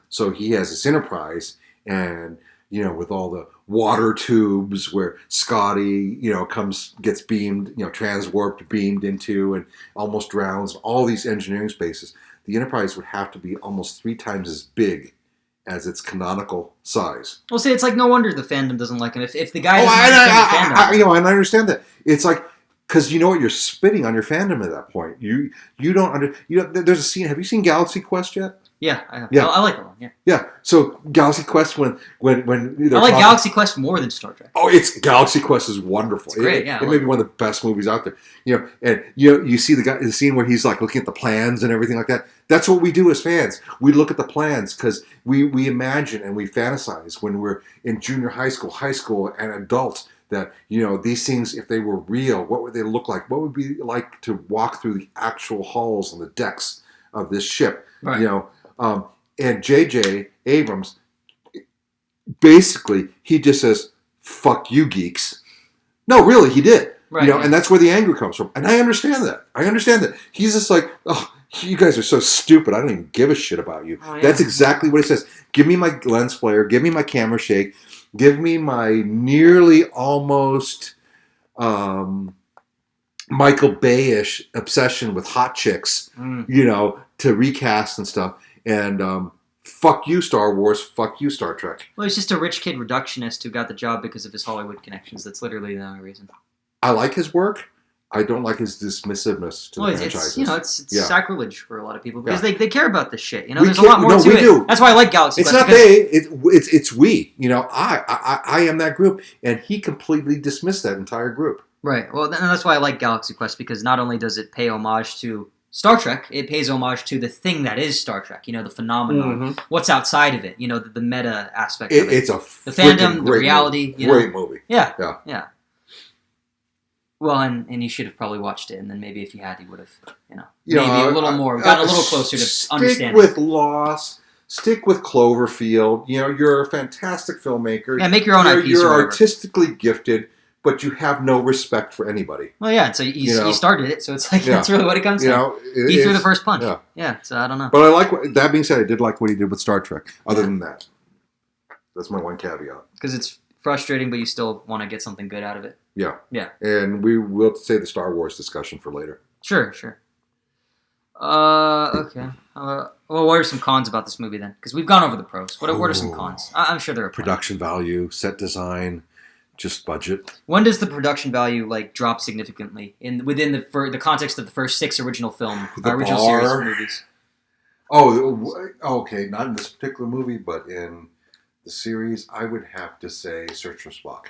So he has this Enterprise and, with all the water tubes where Scotty, gets beamed, transwarped, beamed into and almost drowns, all these engineering spaces. The Enterprise would have to be almost 3 times as big as its canonical size. Well, see, it's like no wonder the fandom doesn't like him. If the guy doesn't understand the fandom, and I understand that. It's like because you're spitting on your fandom at that point. You don't there's a scene. Have you seen Galaxy Quest yet? Yeah, I have. Yeah, I like that one. Yeah. Yeah. So Galaxy Quest when I like Galaxy Quest more than Star Trek. Oh, Galaxy Quest is wonderful. It's great. It may be one of the best movies out there. And you see the scene where he's like looking at the plans and everything like that. That's what we do as fans. We look at the plans because we imagine and we fantasize when we're in junior high school, and adults that, these things, if they were real, what would they look like? What would it be like to walk through the actual halls and the decks of this ship? Right. And J.J. Abrams, basically, he just says, "Fuck you, geeks." No, really, he did. Right. And that's where the anger comes from. And I understand that. He's just like, oh, you guys are so stupid. I don't even give a shit about you. Oh, yeah. That's exactly what he says. Give me my lens flare. Give me my camera shake. Give me my nearly almost Michael Bay-ish obsession with hot chicks, to recast and stuff. And fuck you, Star Wars. Fuck you, Star Trek. Well, he's just a rich kid reductionist who got the job because of his Hollywood connections. That's literally the only reason. I like his work. I don't like his dismissiveness to the franchises. It's sacrilege for a lot of people because they care about this shit. There's a lot more to it. Do. That's why I like Galaxy Quest. It's not they. It's we. I am that group, and he completely dismissed that entire group. Right. Well, and that's why I like Galaxy Quest because not only does it pay homage to Star Trek, it pays homage to the thing that is Star Trek. The phenomenon, what's outside of it. The meta aspect of it. It's the fandom, the reality. Movie. Great movie. Yeah. Well, and he should have probably watched it, and then maybe if he had, he would have, maybe a little more, gotten a little closer to understanding. Stick with Lost. Stick with Cloverfield. You're a fantastic filmmaker. Yeah, make your own IPs. You're artistically gifted, but you have no respect for anybody. Well, yeah, so he started it, so it's like that's really what it comes to. He threw the first punch. Yeah, so I don't know. But I like that being said, I did like what he did with Star Trek. Other than that, that's my one caveat. Because it's frustrating, but you still want to get something good out of it. Yeah. Yeah. And we will save the Star Wars discussion for later. Sure. Okay. Well, what are some cons about this movie then? Because we've gone over the pros. What are some cons? I'm sure there are plenty. Production value, set design, just budget. When does the production value drop significantly within the context of the first 6 original series movies? Oh, okay. Not in this particular movie, but in the series, I would have to say Search for Spock.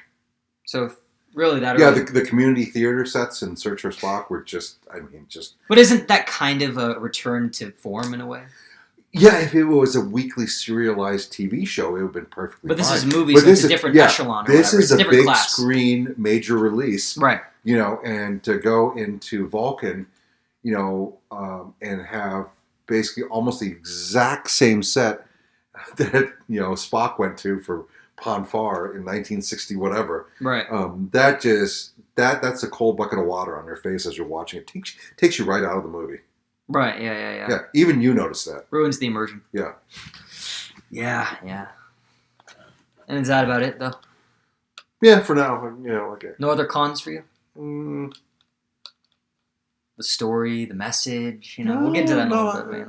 So really, the community theater sets in Search for Spock were just. But isn't that kind of a return to form in a way? Yeah, if it was a weekly serialized TV show, it would have been perfectly fine. But this is movies, so it's a different echelon. This is a big class. Screen major release, right? And to go into Vulcan, and have basically almost the exact same set that Spock went to for Pon Farr in 1960 whatever. Right. That's a cold bucket of water on your face as you're watching it. Takes you right out of the movie. Right. Yeah. Yeah. Even you notice that. Ruins the immersion. Yeah. Yeah. And is that about it though? Yeah, for now. Okay. No other cons for you? The story, the message. We'll get into that in a little bit.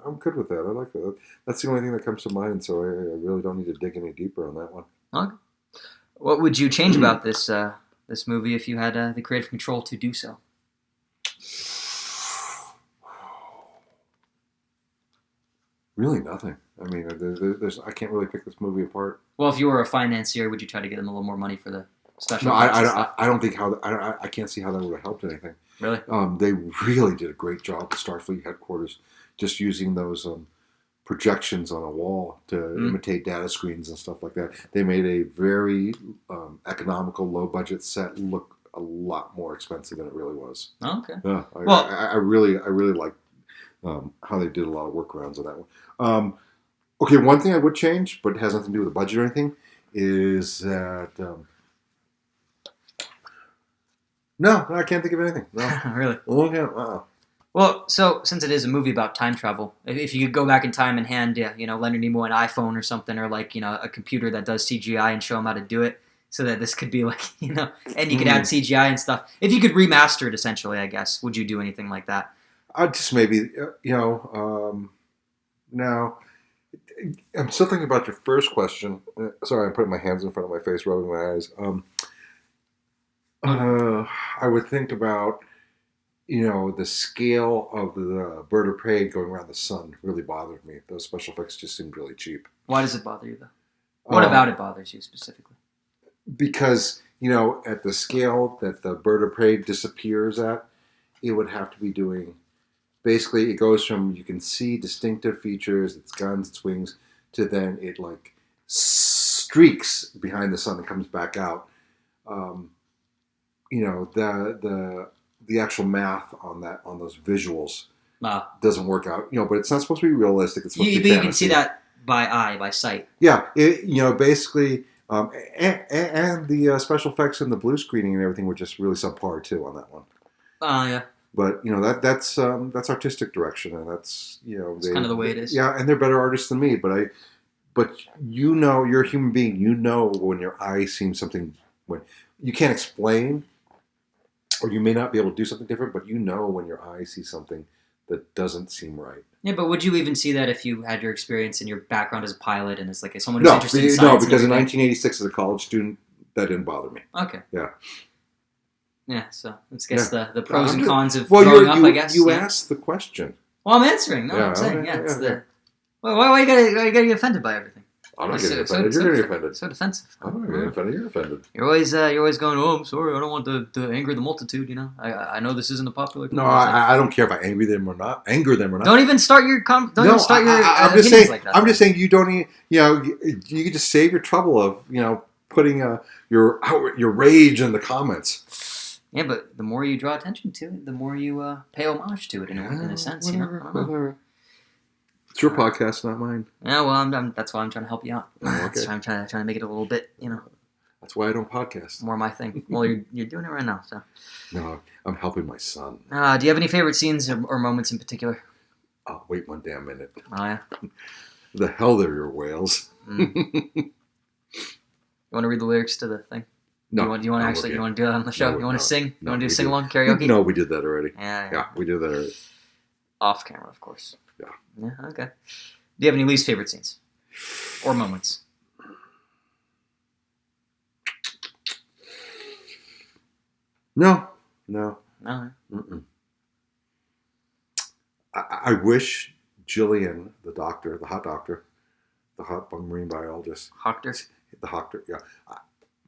I'm good with that. I like that. That's the only thing that comes to mind, so I really don't need to dig any deeper on that one. Okay. What would you change about this movie if you had the creative control to do so? Really nothing. I mean, I can't really pick this movie apart. Well, if you were a financier, would you try to get them a little more money for the special? No, I don't think I can't see how that would have helped anything. Really? They really did a great job at Starfleet headquarters, just using those projections on a wall to imitate data screens and stuff like that. They made a very economical, low-budget set look a lot more expensive than it really was. Oh, okay. Yeah, I really like how they did a lot of workarounds on that one. Okay, one thing I would change, but it has nothing to do with the budget or anything, is that... No, I can't think of anything. No. Really? Okay. Well, so since it is a movie about time travel, if you could go back in time and hand, Leonard Nimoy an iPhone or something, or a computer that does CGI and show him how to do it, so that this could be and you could add CGI and stuff. If you could remaster it, essentially, I guess, would you do anything like that? I'd just maybe, no. I'm still thinking about your first question. Sorry, I'm putting my hands in front of my face, rubbing my eyes. I would think about, the scale of the bird of prey going around the sun really bothered me. Those special effects just seemed really cheap. Why does it bother you, though? What about it bothers you specifically? Because, at the scale that the bird of prey disappears at, it would have to be doing... Basically, it goes from you can see distinctive features, its guns, its wings, to then it streaks behind the sun and comes back out. The actual math on those visuals doesn't work out. But it's not supposed to be realistic. It's supposed to be fantasy. You can see that by sight. Yeah, basically, and the special effects and the blue screening and everything were just really subpar too on that one. Yeah. But that's artistic direction, and that's it's kind of the way it is. Yeah, and they're better artists than me. But you're a human being. When your eye sees something, when you can't explain, or you may not be able to do something different. But when your eye sees something that doesn't seem right. Yeah, but would you even see that if you had your experience and your background as a pilot and as someone who's interested in science? No, because in 1986 as a college student, that didn't bother me. Okay. Yeah. Yeah, so let's guess the pros and cons of growing up, I guess. You asked the question. Well, I'm answering. No, I'm saying, why you gotta get offended by everything? I'm not getting offended. You're getting offended. So defensive. I'm not getting offended. You're offended. You're always going, I'm sorry, I don't want to anger the multitude, I know this isn't a popular... No, I don't care if I anger them or not. Don't even start your I'm opinions just saying, like that. I'm just saying you don't need, you can just save your trouble of, putting your rage in the comments. Yeah, but the more you draw attention to it, the more you pay homage to it in a sense. Whatever. It's your podcast, not mine. Yeah, well, that's why I'm trying to help you out. Okay. That's why I'm trying to make it a little bit, That's why I don't podcast. More my thing. Well, you're doing it right now, so. No, I'm helping my son. Do you have any favorite scenes or moments in particular? Oh, wait one damn minute. Oh, yeah? The hell they're your whales. You want to read the lyrics to the thing? No. Do you want to okay. You want to do that on the show? No, you want to sing? You want to do we sing did. along karaoke? No, we did that already. Yeah. Yeah, we did that already. Off camera, of course. Yeah. Yeah. Okay. Do you have any least favorite scenes or moments? No. No. Mm-mm. I wish Jillian, the doctor, the hot marine biologist, Hoctor? the doctor, yeah.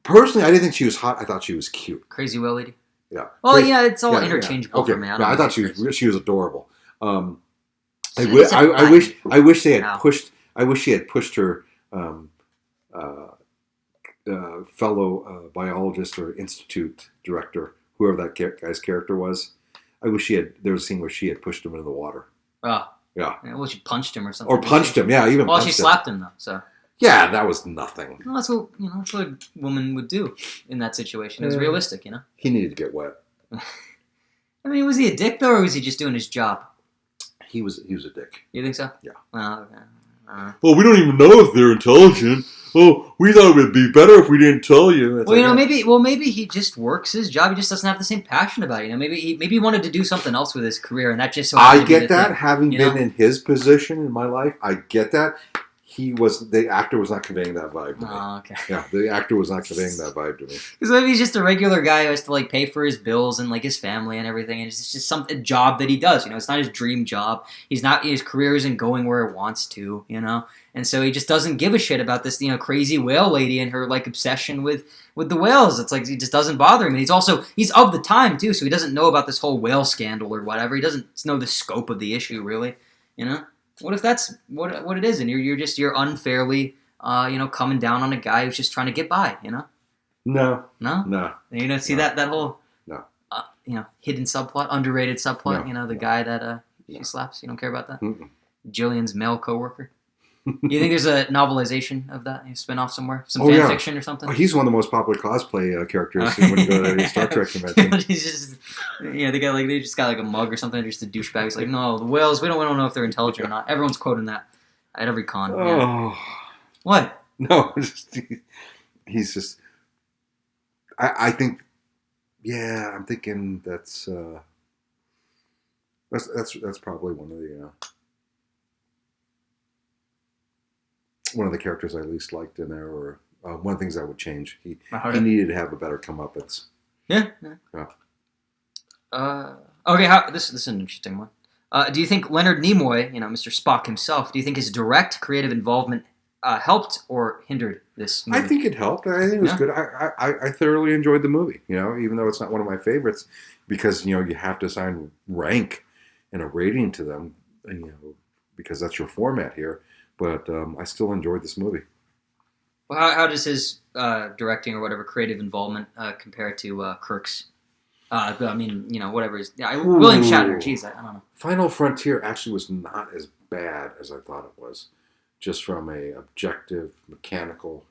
Personally, I didn't think she was hot. I thought she was cute. Crazy whale lady? Yeah. Well, yeah, it's all interchangeable Okay. for me. I thought she was adorable. I wish they had pushed. I wish she had pushed her fellow biologist or institute director, whoever that guy's character was. I wish there was a scene where she had pushed him into the water. Oh. Yeah. Well, she punched him or something. Or punched him, yeah, even well, punched him. she slapped him, though, so. Yeah, that was nothing. Well, that's what that's what a woman would do in that situation. It was realistic, He needed to get wet. I mean, was he a dick, though, or was he just doing his job? He was a dick. You think so? Yeah. Oh, okay. Well, we don't even know if they're intelligent. Oh, we thought it would be better if we didn't tell you. It's maybe he just works his job. He just doesn't have the same passion about it. Maybe he wanted to do something else with his career, and that just. I get that. Having been in his position in my life, I get that. The actor was not conveying that vibe to me. Oh, okay. Yeah, the actor was not conveying that vibe to me. Because maybe he's just a regular guy who has to pay for his bills and his family and everything, and it's just a job that he does. It's not his dream job. His career isn't going where it wants to. And so he just doesn't give a shit about this crazy whale lady and her obsession with the whales. It's it just doesn't bother him. And he's of the time too, so he doesn't know about this whole whale scandal or whatever. He doesn't know the scope of the issue really. What if that's what it is, and you're unfairly, coming down on a guy who's just trying to get by, No. You don't see that whole, no, hidden subplot, underrated subplot. No. The guy that she slaps. You don't care about that. Mm-mm. Jillian's male coworker. You think there's a novelization of that, a spin-off somewhere, some fan fiction or something? Oh, he's one of the most popular cosplay characters when you go to the Star Trek convention. He's just, they just got a mug or something, just a douchebag. It's no, the whales. We don't know if they're intelligent or not. Everyone's quoting that at every con. Oh, yeah. What? No, he's just. I think, yeah, I'm thinking that's probably one of the characters I least liked in there, or one of the things I would change. He needed to have a better comeuppance. Yeah. Okay, this is an interesting one. Do you think Leonard Nimoy, Mr. Spock himself, do you think his direct creative involvement helped or hindered this movie? I think it helped. I think it was good. I thoroughly enjoyed the movie, even though it's not one of my favorites, because, you have to assign rank and a rating to them, because that's your format here. But I still enjoyed this movie. Well, how does his directing or whatever creative involvement compare to Kirk's? Whatever is William Shatner. Geez, I don't know. Final Frontier actually was not as bad as I thought it was, just from a objective, mechanical,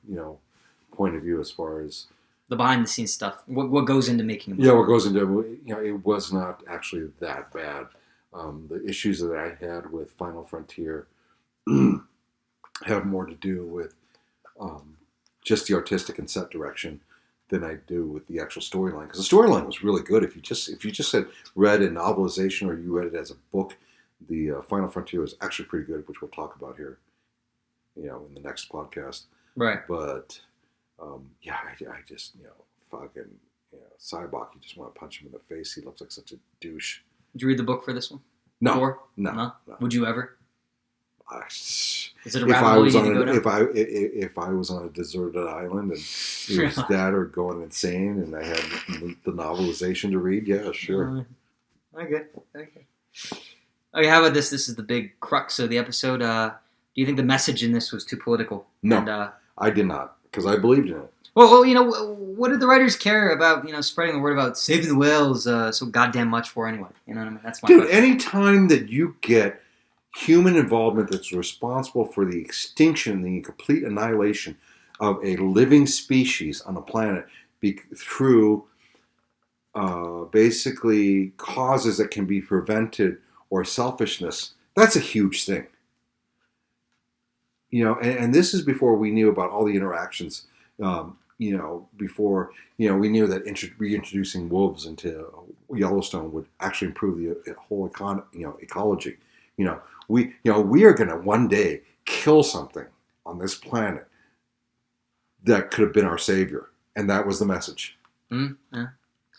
point of view as far as the behind the scenes stuff. What goes into making a movie? Yeah, what goes into it was not actually that bad. The issues that I had with Final Frontier have more to do with just the artistic and set direction than I do with the actual storyline. Because the storyline was really good. If you just had read a novelization or you read it as a book, the Final Frontier was actually pretty good, which we'll talk about here, in the next podcast. Right. But I just fucking Cybok, you just want to punch him in the face. He looks like such a douche. Did you read the book for this one? No. Would you ever? Is it a if rabbit I hole was you on need to go down? if I was on a deserted island and it was that or going insane and I had the novelization to read, yeah, sure. Okay. How about this? This is the big crux of the episode. Do you think the message in this was too political? No, and, I did not, because I believed in it. Well, what did the writers care about, spreading the word about saving the whales so goddamn much for anyway? You know what I mean? That's my question. Any time that you get human involvement that's responsible for the extinction, the complete annihilation of a living species on the planet through basically causes that can be prevented or selfishness, that's a huge thing. And this is before we knew about all the interactions Before, we knew that reintroducing wolves into Yellowstone would actually improve the whole ecology. We are going to one day kill something on this planet that could have been our savior, and that was the message.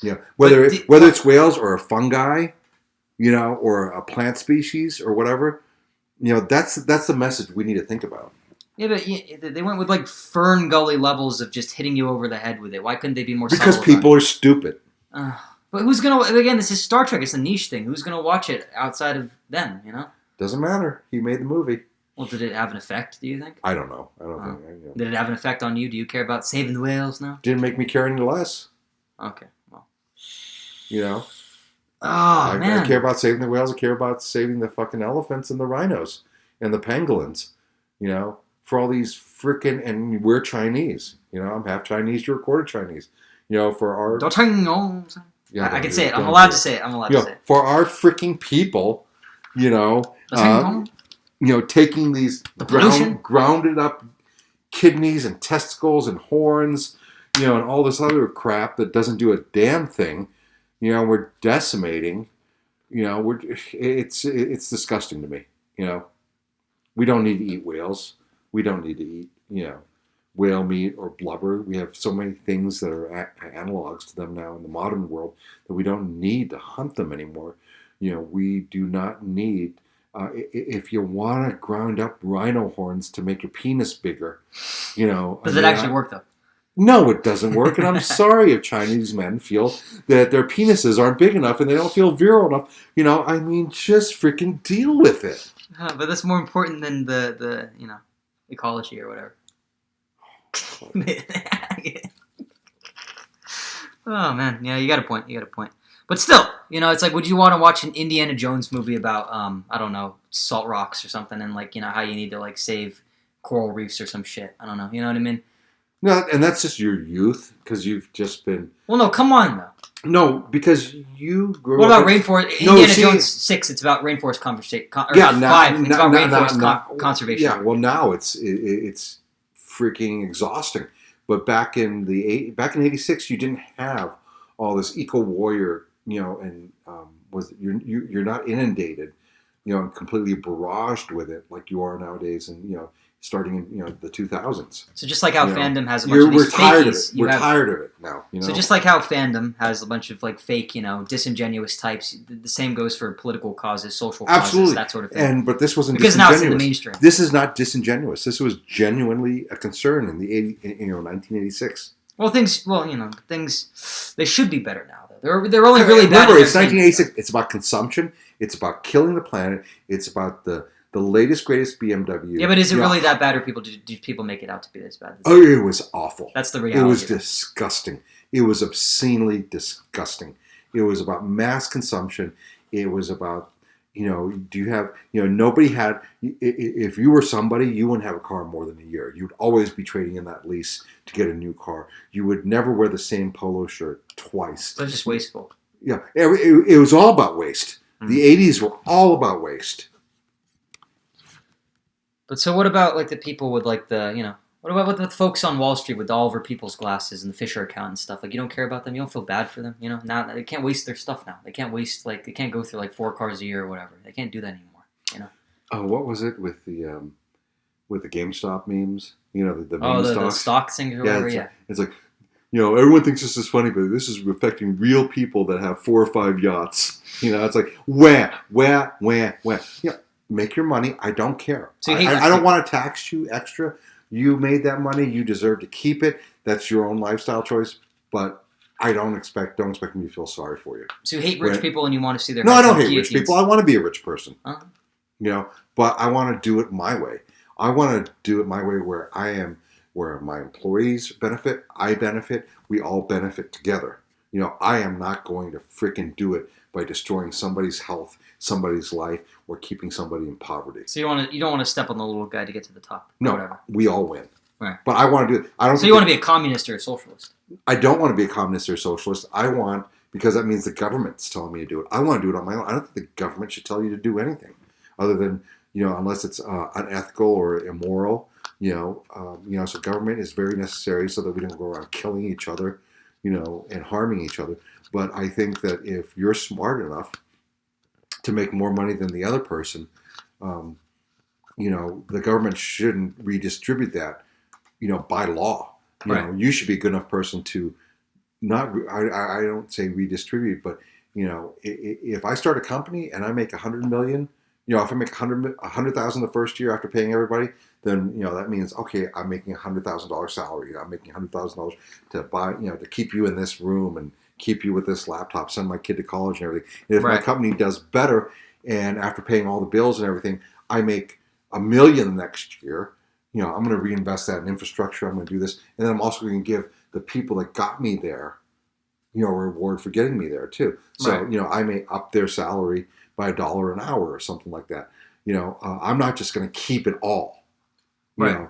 Yeah. Whether it's whales or a fungi, or a plant species or whatever, that's the message we need to think about. Yeah, but they went with like Fern Gully levels of just hitting you over the head with it. Why couldn't they be more? Because people are stupid. But who's gonna? Again, this is Star Trek. It's a niche thing. Who's gonna watch it outside of them? Doesn't matter. He made the movie. Well, did it have an effect? Do you think? I don't know. I don't think. Did it have an effect on you? Do you care about saving the whales now? Didn't make me care any less. Okay. Well. Oh, man. I care about saving the whales. I care about saving the fucking elephants and the rhinos and the pangolins. For all these freaking, and we're Chinese. I'm half Chinese. You're a quarter Chinese. For our. Yeah, I can say it. I'm allowed to say it. To say it. For our freaking people, taking these grounded up kidneys and testicles and horns, and all this other crap that doesn't do a damn thing. We're decimating. It's disgusting to me. We don't need to eat whales. We don't need to eat, whale meat or blubber. We have so many things that are analogs to them now in the modern world that we don't need to hunt them anymore. We do not need. If you want to ground up rhino horns to make your penis bigger, Does it actually work though? No, it doesn't work, and I'm sorry if Chinese men feel that their penises aren't big enough and they don't feel virile enough. Just freaking deal with it. But that's more important than the ecology or whatever. Oh man, yeah, you got a point. But still, it's like, would you want to watch an Indiana Jones movie about I don't know, salt rocks or something, and how you need to save coral reefs or some shit? I don't know. You know what I mean? No, and that's just your youth, because you've just been. Well, no, come on though. No, because you grew up. What about rainforest? Indiana Jones 6. It's about rainforest conservation. It's about rainforest conservation. Yeah, well, now it's freaking exhausting. But back in '86, you didn't have all this eco warrior, and you're not inundated, and completely barraged with it like you are nowadays, and starting in the 2000s. So just like how fandom has a bunch of these fakies. We're tired of it now. So just like how fandom has a bunch of fake, disingenuous types, the same goes for political causes, social causes, that sort of thing. But this wasn't because disingenuous. Now it's in the mainstream. This is not disingenuous. This was genuinely a concern in the 1986. Well, things they should be better now. Though they're only really bad. Remember, it's 1986. It's about consumption. It's about killing the planet. It's about the latest, greatest BMW. Yeah, but is it really that bad, or do people make it out to be this bad? It was awful. That's the reality. It was disgusting. It was obscenely disgusting. It was about mass consumption. It was about, nobody had, if you were somebody, you wouldn't have a car more than a year. You'd always be trading in that lease to get a new car. You would never wear the same polo shirt twice. That's just wasteful. Yeah, it was all about waste. Mm-hmm. The 80s were all about waste. But so what about the people with what about the folks on Wall Street with the Oliver Peoples glasses and the Fisher account and stuff? You don't care about them? You don't feel bad for them? Now they can't waste their stuff now. They can't waste they can't go through 4 cars a year or whatever. They can't do that anymore. Oh, what was it with the GameStop memes? The meme the stock thing or whatever. Yeah, it's like, everyone thinks this is funny, but this is affecting real people that have 4 or 5 yachts. It's like where. Make your money. I don't care. So I don't want to tax you extra. You made that money. You deserve to keep it. That's your own lifestyle choice. But I don't expect me to feel sorry for you. So you hate rich people and you want to see their. No, I don't hate rich people. I want to be a rich person. Uh-huh. But I want to do it my way. I want to do it my way where my employees benefit, I benefit, we all benefit together. I am not going to freaking do it by destroying somebody's health, somebody's life, or keeping somebody in poverty. So you don't want to step on the little guy to get to the top. No, whatever. We all win. Right. But I want to do it. So you want to be a communist or a socialist? I don't want to be a communist or a socialist. Because that means the government's telling me to do it. I want to do it on my own. I don't think the government should tell you to do anything other than, unless it's unethical or immoral, So government is very necessary so that we don't go around killing each other, and harming each other. But I think that if you're smart enough to make more money than the other person, the government shouldn't redistribute that, by law. Right. You should be a good enough person to not. I don't say redistribute, but if I start a company and I make $100 million, if I make $100,000 the first year after paying everybody, then that means okay, I'm making $100,000 salary. I'm making $100,000 to buy, to keep you in this room and keep you with this laptop, send my kid to college and everything. And if my company does better, and after paying all the bills and everything, I make $1 million next year, I'm going to reinvest that in infrastructure. I'm going to do this, and then I'm also going to give the people that got me there, a reward for getting me there too. So I may up their salary by $1 an hour or something like that. I'm not just going to keep it all. And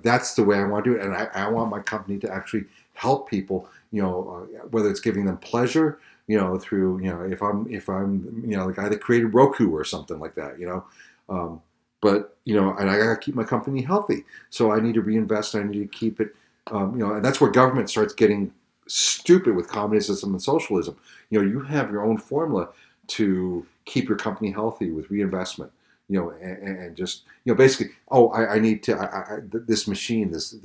that's the way I want to do it. And I want my company to actually help people. Whether it's giving them pleasure, through if I'm the guy that created Roku or something like that. But and I got to keep my company healthy. So I need to reinvest. I need to keep it. And that's where government starts getting stupid with communism and socialism. You have your own formula to keep your company healthy with reinvestment. And just basically, I need to this machine, these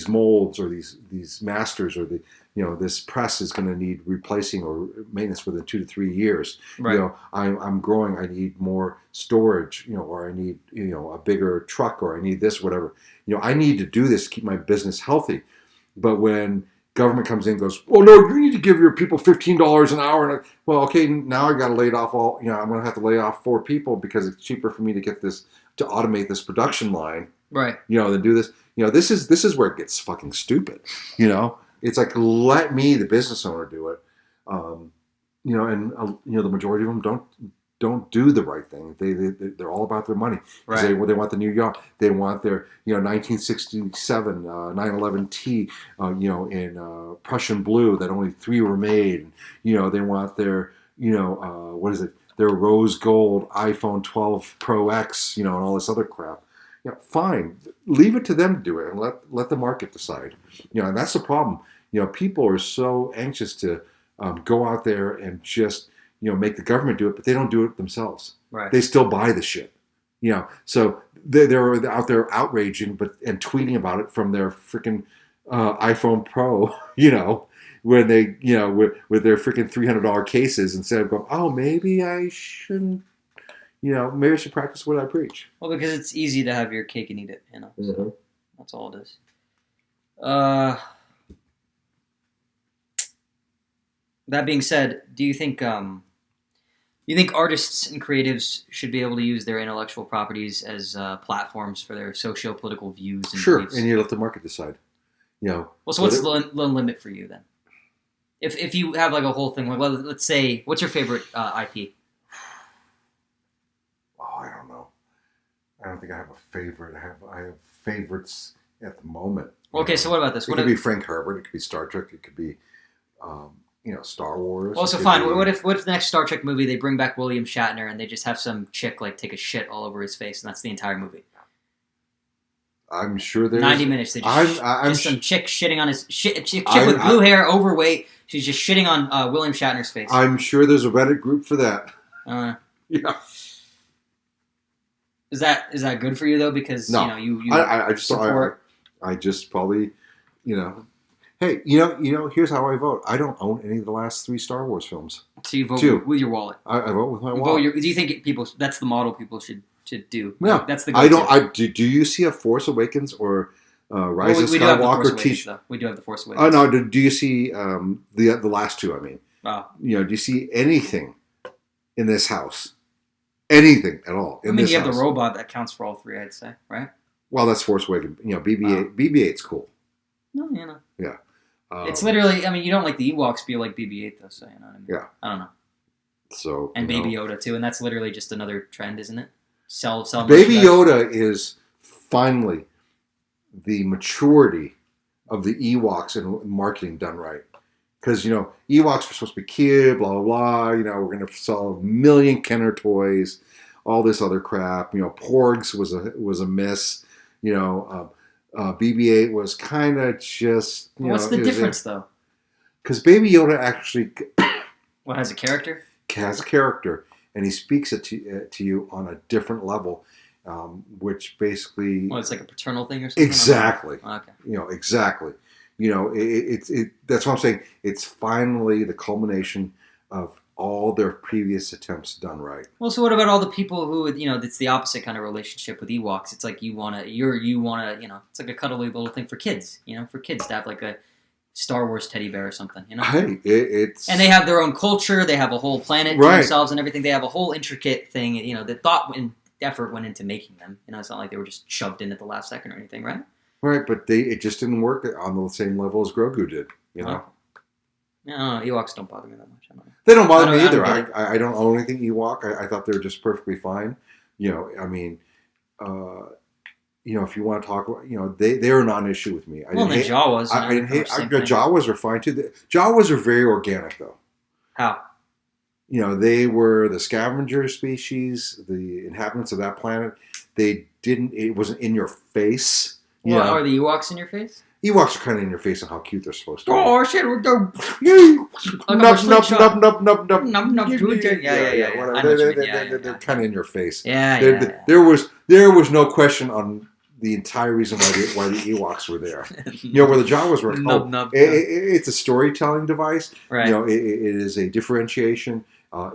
molds or these masters or this press is going to need replacing or maintenance within 2 to 3 years. Right. I'm growing. I need more storage. Or I need a bigger truck, or I need this, whatever. I need to do this to keep my business healthy. But when government comes in and goes, well, no, you need to give your people $15 an hour. And okay, now I got to lay off all. I'm going to have to lay off 4 people because it's cheaper for me to get this to automate this production line. Right. Than do this. This is where it gets fucking stupid. It's like, let me, the business owner, do it. And the majority of them don't do the right thing. They're all about their money. Right. They want the new yacht. They want their 1967 911 T in Prussian blue that only 3 were made. They want their what is it? Their rose gold iPhone 12 Pro X. And all this other crap. Fine. Leave it to them to do it, and let the market decide. And that's the problem. People are so anxious to go out there and just make the government do it, but they don't do it themselves. Right. They still buy the shit. So they're out there outraging, and tweeting about it from their freaking iPhone Pro. When they with their freaking $300 cases, instead of going, oh, maybe I shouldn't. Maybe I should practice what I preach. Well, because it's easy to have your cake and eat it, Mm-hmm. So that's all it is. That being said, do you think artists and creatives should be able to use their intellectual properties as platforms for their socio-political views and beliefs? And you let the market decide. Well, so what's the limit for you then? If you have like a whole thing, like let's say, what's your favorite IP? I don't know. I don't think I have a favorite. I have favorites at the moment. Okay, so what about this? It could be Frank Herbert. It could be Star Trek. It could be, Star Wars. Well, so fine. What if the next Star Trek movie they bring back William Shatner and they just have some chick like take a shit all over his face and that's the entire movie? I'm sure there's 90 minutes. They just some chick shitting on his chick with blue hair, overweight. She's just shitting on William Shatner's face. I'm sure there's a Reddit group for that. Yeah. Is that good for you though? Because no. I just support. I just probably, Hey, here's how I vote. I don't own any of the last 3 Star Wars films. So you vote with your wallet. I vote with my wallet. Do you think that's the model people should do? Yeah, that's the. Go-to. Do you see a Force Awakens or Rise of Skywalker t-shirt? We do have the Force Awakens. Oh no! Do you see the last 2? I mean, oh. Do you see anything in this house? Anything at all? You have the robot that counts for all 3. I'd say, right? Well, that's Force Awakens. BB-8. BB-8's cool. No, Yeah. It's literally. You don't like the Ewoks, but you like BB-8 though. So you know what I mean? Yeah. I don't know. So and Baby Yoda too, and that's literally just another trend, isn't it? Sell. Baby Yoda is finally the maturity of the Ewoks and marketing done right. because Ewoks were supposed to be cute, blah blah blah. We're gonna sell 1,000,000 Kenner toys, all this other crap. Porgs was a miss. BB-8 was kind of just. What's the difference though? Because Baby Yoda actually. What, has a character? Has a character, and he speaks it to you on a different level, which basically. Well, it's like a paternal thing or something. Exactly. Oh, okay. Exactly. That's what I'm saying. It's finally the culmination of all their previous attempts done right. Well, so what about all the people who, it's the opposite kind of relationship with Ewoks? It's like you wanna, it's like a cuddly little thing for kids, for kids to have like a Star Wars teddy bear or something, Hey, it's and they have their own culture. They have a whole planet to themselves and everything. They have a whole intricate thing. The thought and effort went into making them. It's not like they were just shoved in at the last second or anything, right? Right, but it just didn't work on the same level as Grogu did. No, Ewoks don't bother me that much. They don't bother me either. I don't own anything Ewok. I thought they were just perfectly fine. If you want to talk about, they were not an issue with me. The Jawas. I didn't hate. The Jawas are fine too. The Jawas are very organic though. How? They were the scavenger species, the inhabitants of that planet. It wasn't in your face. Are the Ewoks in your face? Ewoks are kind of in your face on how cute they're supposed to be. Oh shit! Nup. Yeah. They're kind of in your face. Yeah. There was no question on the entire reason why the Ewoks were there. Where the Jawas were. It's a storytelling device. Right. It is a differentiation.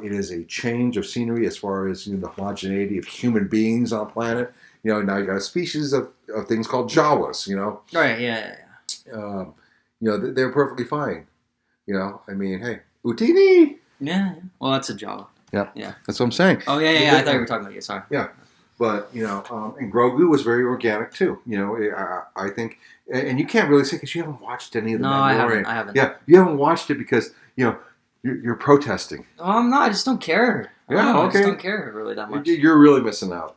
It is a change of scenery as far as the homogeneity of human beings on a planet. Now you got a species of things called Jawas. Right. Yeah. They're perfectly fine. Hey, Utini. Yeah. Well, that's a Jawa. Yeah. Yeah. That's what I'm saying. Oh yeah. I thought you were talking about you. Sorry. Yeah. But, and Grogu was very organic too. I think, and you can't really say because you haven't watched any of the Mandalorian. I haven't. Yeah, you haven't watched it because, you're protesting. Oh, I'm not. I just don't care. Yeah, okay. I just don't care really that much. You're really missing out.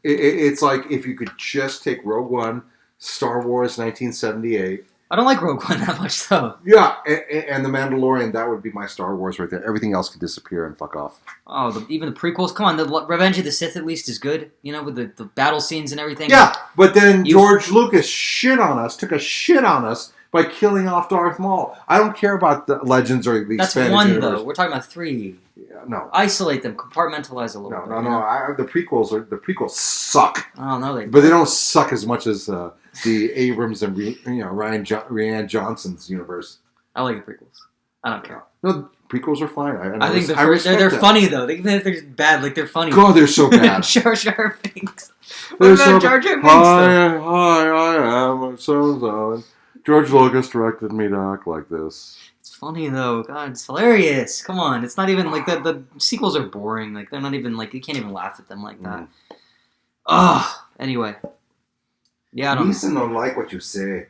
It's like if you could just take Rogue One, Star Wars 1978. I don't like Rogue One that much, though. Yeah, and The Mandalorian, that would be my Star Wars right there. Everything else could disappear and fuck off. Oh, even the prequels? Come on, the Revenge of the Sith at least is good, with the battle scenes and everything. Yeah, but then George Lucas took a shit on us by killing off Darth Maul. I don't care about the Legends or the That's expanded one, universe. though. We're talking about 3. Yeah, no. Isolate them, compartmentalize a little bit. No. The prequels suck. Oh, no, But they don't suck as much as the Abrams and Rian Johnson's universe. I like the prequels. I don't care. No, prequels are fine. I think they're funny though. Even if they're bad, they're funny. God, they're so bad. Jar Jar Binks. What about Jar Jar Binks? Hi, I am so. George Lucas directed me to act like this. It's funny though. God, it's hilarious. Come on, it's not even like the sequels are boring. Like they're not even like you can't even laugh at them like that. Anyway. Yeah, I don't like what you say.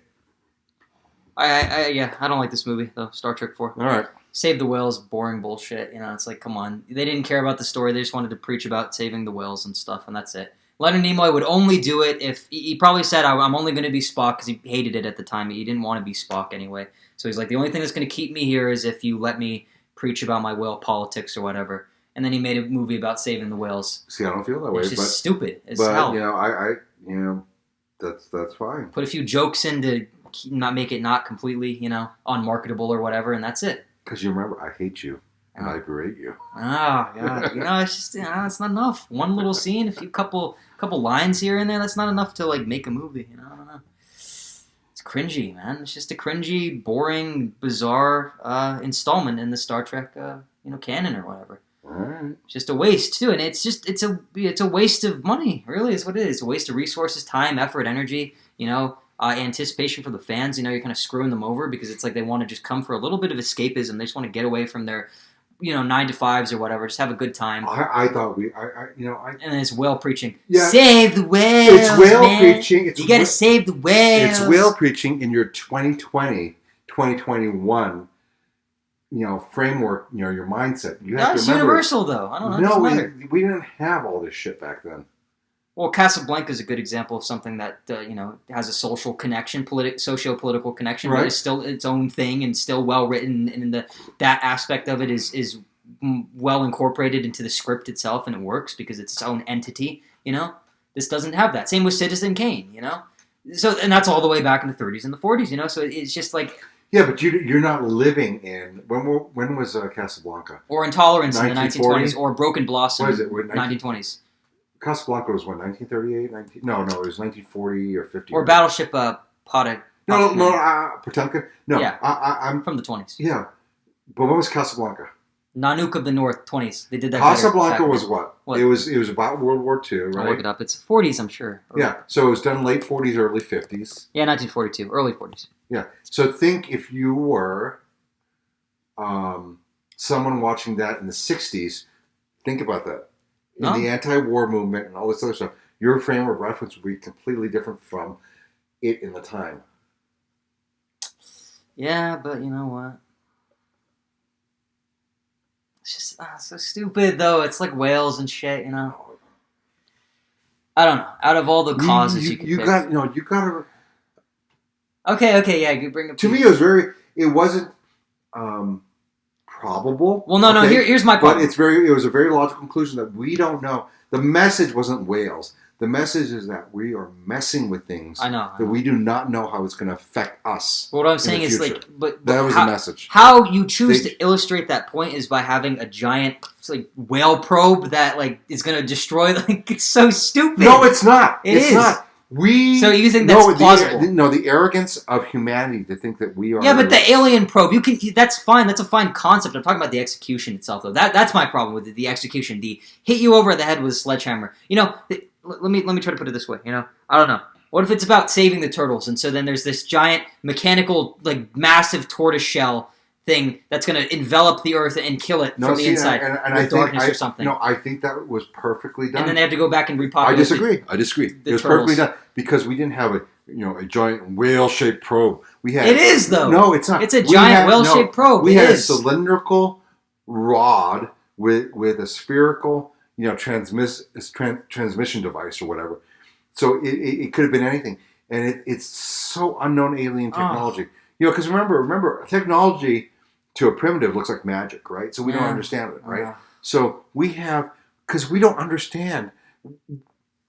I don't like this movie though. Star Trek 4. All right. Save the whales, boring bullshit. It's like, come on. They didn't care about the story. They just wanted to preach about saving the whales and stuff, and that's it. Leonard Nimoy would only do it if he probably said, "I'm only going to be Spock" because he hated it at the time. He didn't want to be Spock anyway. So he's like, the only thing that's going to keep me here is if you let me preach about my whale politics or whatever. And then he made a movie about saving the whales. See, I don't feel that way. It's just stupid as but, hell. That's fine. Put a few jokes in to not make it not completely, unmarketable or whatever, and that's it. Because you remember, I hate you and I berate you. Oh, God. It's just, it's not enough. One little scene, a few couple lines here and there, that's not enough to, make a movie, I don't know. It's cringy, man. It's just a cringy, boring, bizarre installment in the Star Trek, canon or whatever. Right. It's just a waste too, and it's a waste of money. Really, is what it is. It's a waste of resources, time, effort, energy. Anticipation for the fans. You're kind of screwing them over because it's like they want to just come for a little bit of escapism. They just want to get away from their, 9-to-5s or whatever. Just have a good time. I thought and then it's whale preaching. Yeah. Save the whales. It's whale man. preaching. You got to save the whales. It's whale preaching in your 2020, 2021. Framework, your mindset. You have That's to remember, universal, though. I don't know. No, we didn't have all this shit back then. Well, Casablanca is a good example of something that has a social connection, socio-political connection, but Right. is still its own thing and still well written, and that aspect of it is well incorporated into the script itself, and it works because it's its own entity. This doesn't have that. Same with Citizen Kane. So, and that's all the way back in the 30s and the 40s. So it's just like. Yeah, but you're not living in when was Casablanca? Or Intolerance in the 1940? 1920s, or Broken Blossom What is it? in the 1920s. Casablanca was what, 1938? No, it was 1940 or 50. Or Battleship Potomac. No, Potemkin? No, Yeah. I'm From the 20s. Yeah, but what was Casablanca? Nanook of the North, 20s. They did that. Casablanca was what? What? It was about World War II, right? I'll look it up. It's 40s, I'm sure. Yeah, so it was done late 40s, early 50s. Yeah, 1942, early 40s. Yeah, so think if you were someone watching that in the 60s, think about that. In the anti-war movement and all this other stuff, your frame of reference would be completely different from it in the time. Yeah, but you know what? It's just so stupid, though. It's like whales and shit, I don't know. Out of all the causes you could pick. You got to... Okay, yeah, you bring up... To me, it wasn't probable. Well, no, here's my point. But it was a very logical conclusion that we don't know. The message wasn't whales. The message is that we are messing with things that we do not know how it's going to affect us. What I'm saying is, but that was the message. How you choose to illustrate that point is by having a giant whale probe that is going to destroy. It's so stupid. No, it's not. It's not. So you think that's plausible? The arrogance of humanity to think that we are. Yeah, but the alien probe, that's fine. That's a fine concept. I'm talking about the execution itself, though. That's my problem with the execution. The hit you over the head with a sledgehammer. Let me try to put it this way. I don't know. What if it's about saving the turtles, and so then there's this giant mechanical, massive tortoise shell thing that's going to envelop the Earth and kill it from the inside with darkness or something. No, I think that was perfectly done. And then they have to go back and repopulate. I disagree. It was perfectly done because we didn't have a giant whale-shaped probe. It is though. No, it's not. It's a giant whale-shaped probe. We had a cylindrical rod with a spherical, transmission device or whatever. So it could have been anything, and it's so unknown alien technology. Because remember, technology to a primitive looks like magic, right? So we don't understand it, right? So because we don't understand,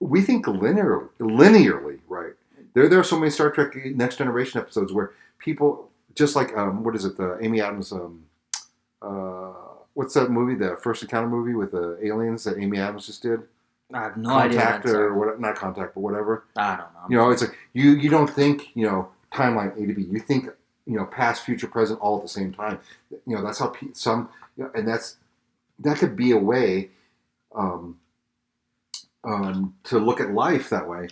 we think linearly, right? There are so many Star Trek Next Generation episodes where people, just like, the Amy Adams, what's that movie, the First Encounter movie with the aliens that Amy Adams just did? I have no idea. Not Contact, but whatever. I don't know. It's like, you don't think, timeline A to B. You think, past, future, present, all at the same time. That's how and that could be a way to look at life that way.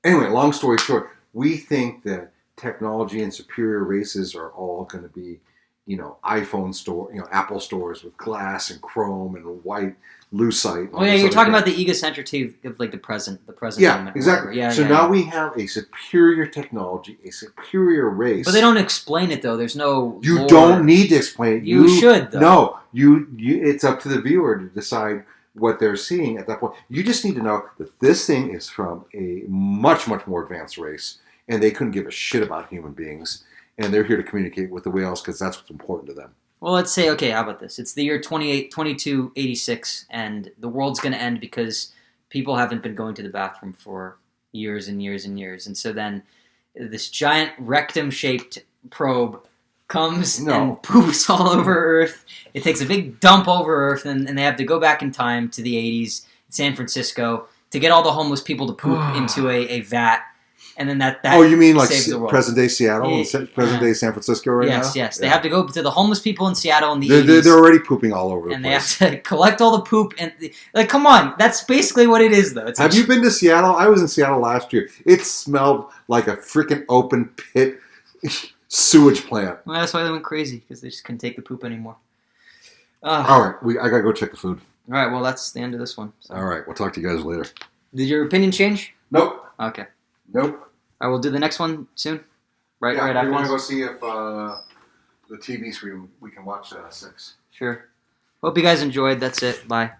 Anyway, long story short, we think that technology and superior races are all going to be, iPhone store, Apple stores with glass and chrome and white lucite. Oh yeah, you're talking about the egocentricity of the present moment. Exactly. Yeah, now we have a superior technology, a superior race. But they don't explain it though. There's no. You don't need to explain it. You should though. No, you. It's up to the viewer to decide what they're seeing at that point. You just need to know that this thing is from a much, much more advanced race, and they couldn't give a shit about human beings, and they're here to communicate with the whales because that's what's important to them. Well, let's say, okay, how about this? It's the year 2286, and the world's going to end because people haven't been going to the bathroom for years and years and years. And so then this giant rectum-shaped probe comes and poops all over Earth. It takes a big dump over Earth, and they have to go back in time to the 80s, San Francisco, to get all the homeless people to poop into a vat. And then that you mean like present day Seattle, present day San Francisco right now? Yes. They have to go to the homeless people in Seattle in the 80s. They're already pooping all over the place. And they have to collect all the poop. And come on. That's basically what it is, though. Have you been to Seattle? I was in Seattle last year. It smelled like a freaking open pit sewage plant. Well, that's why they went crazy, because they just couldn't take the poop anymore. All right. I got to go check the food. All right. Well, that's the end of this one. So. All right. We'll talk to you guys later. Did your opinion change? Nope. Okay. Nope. I will do the next one soon. Right we after want this. to go see if the TV screen we can watch 6. Sure. Hope you guys enjoyed. That's it. Bye.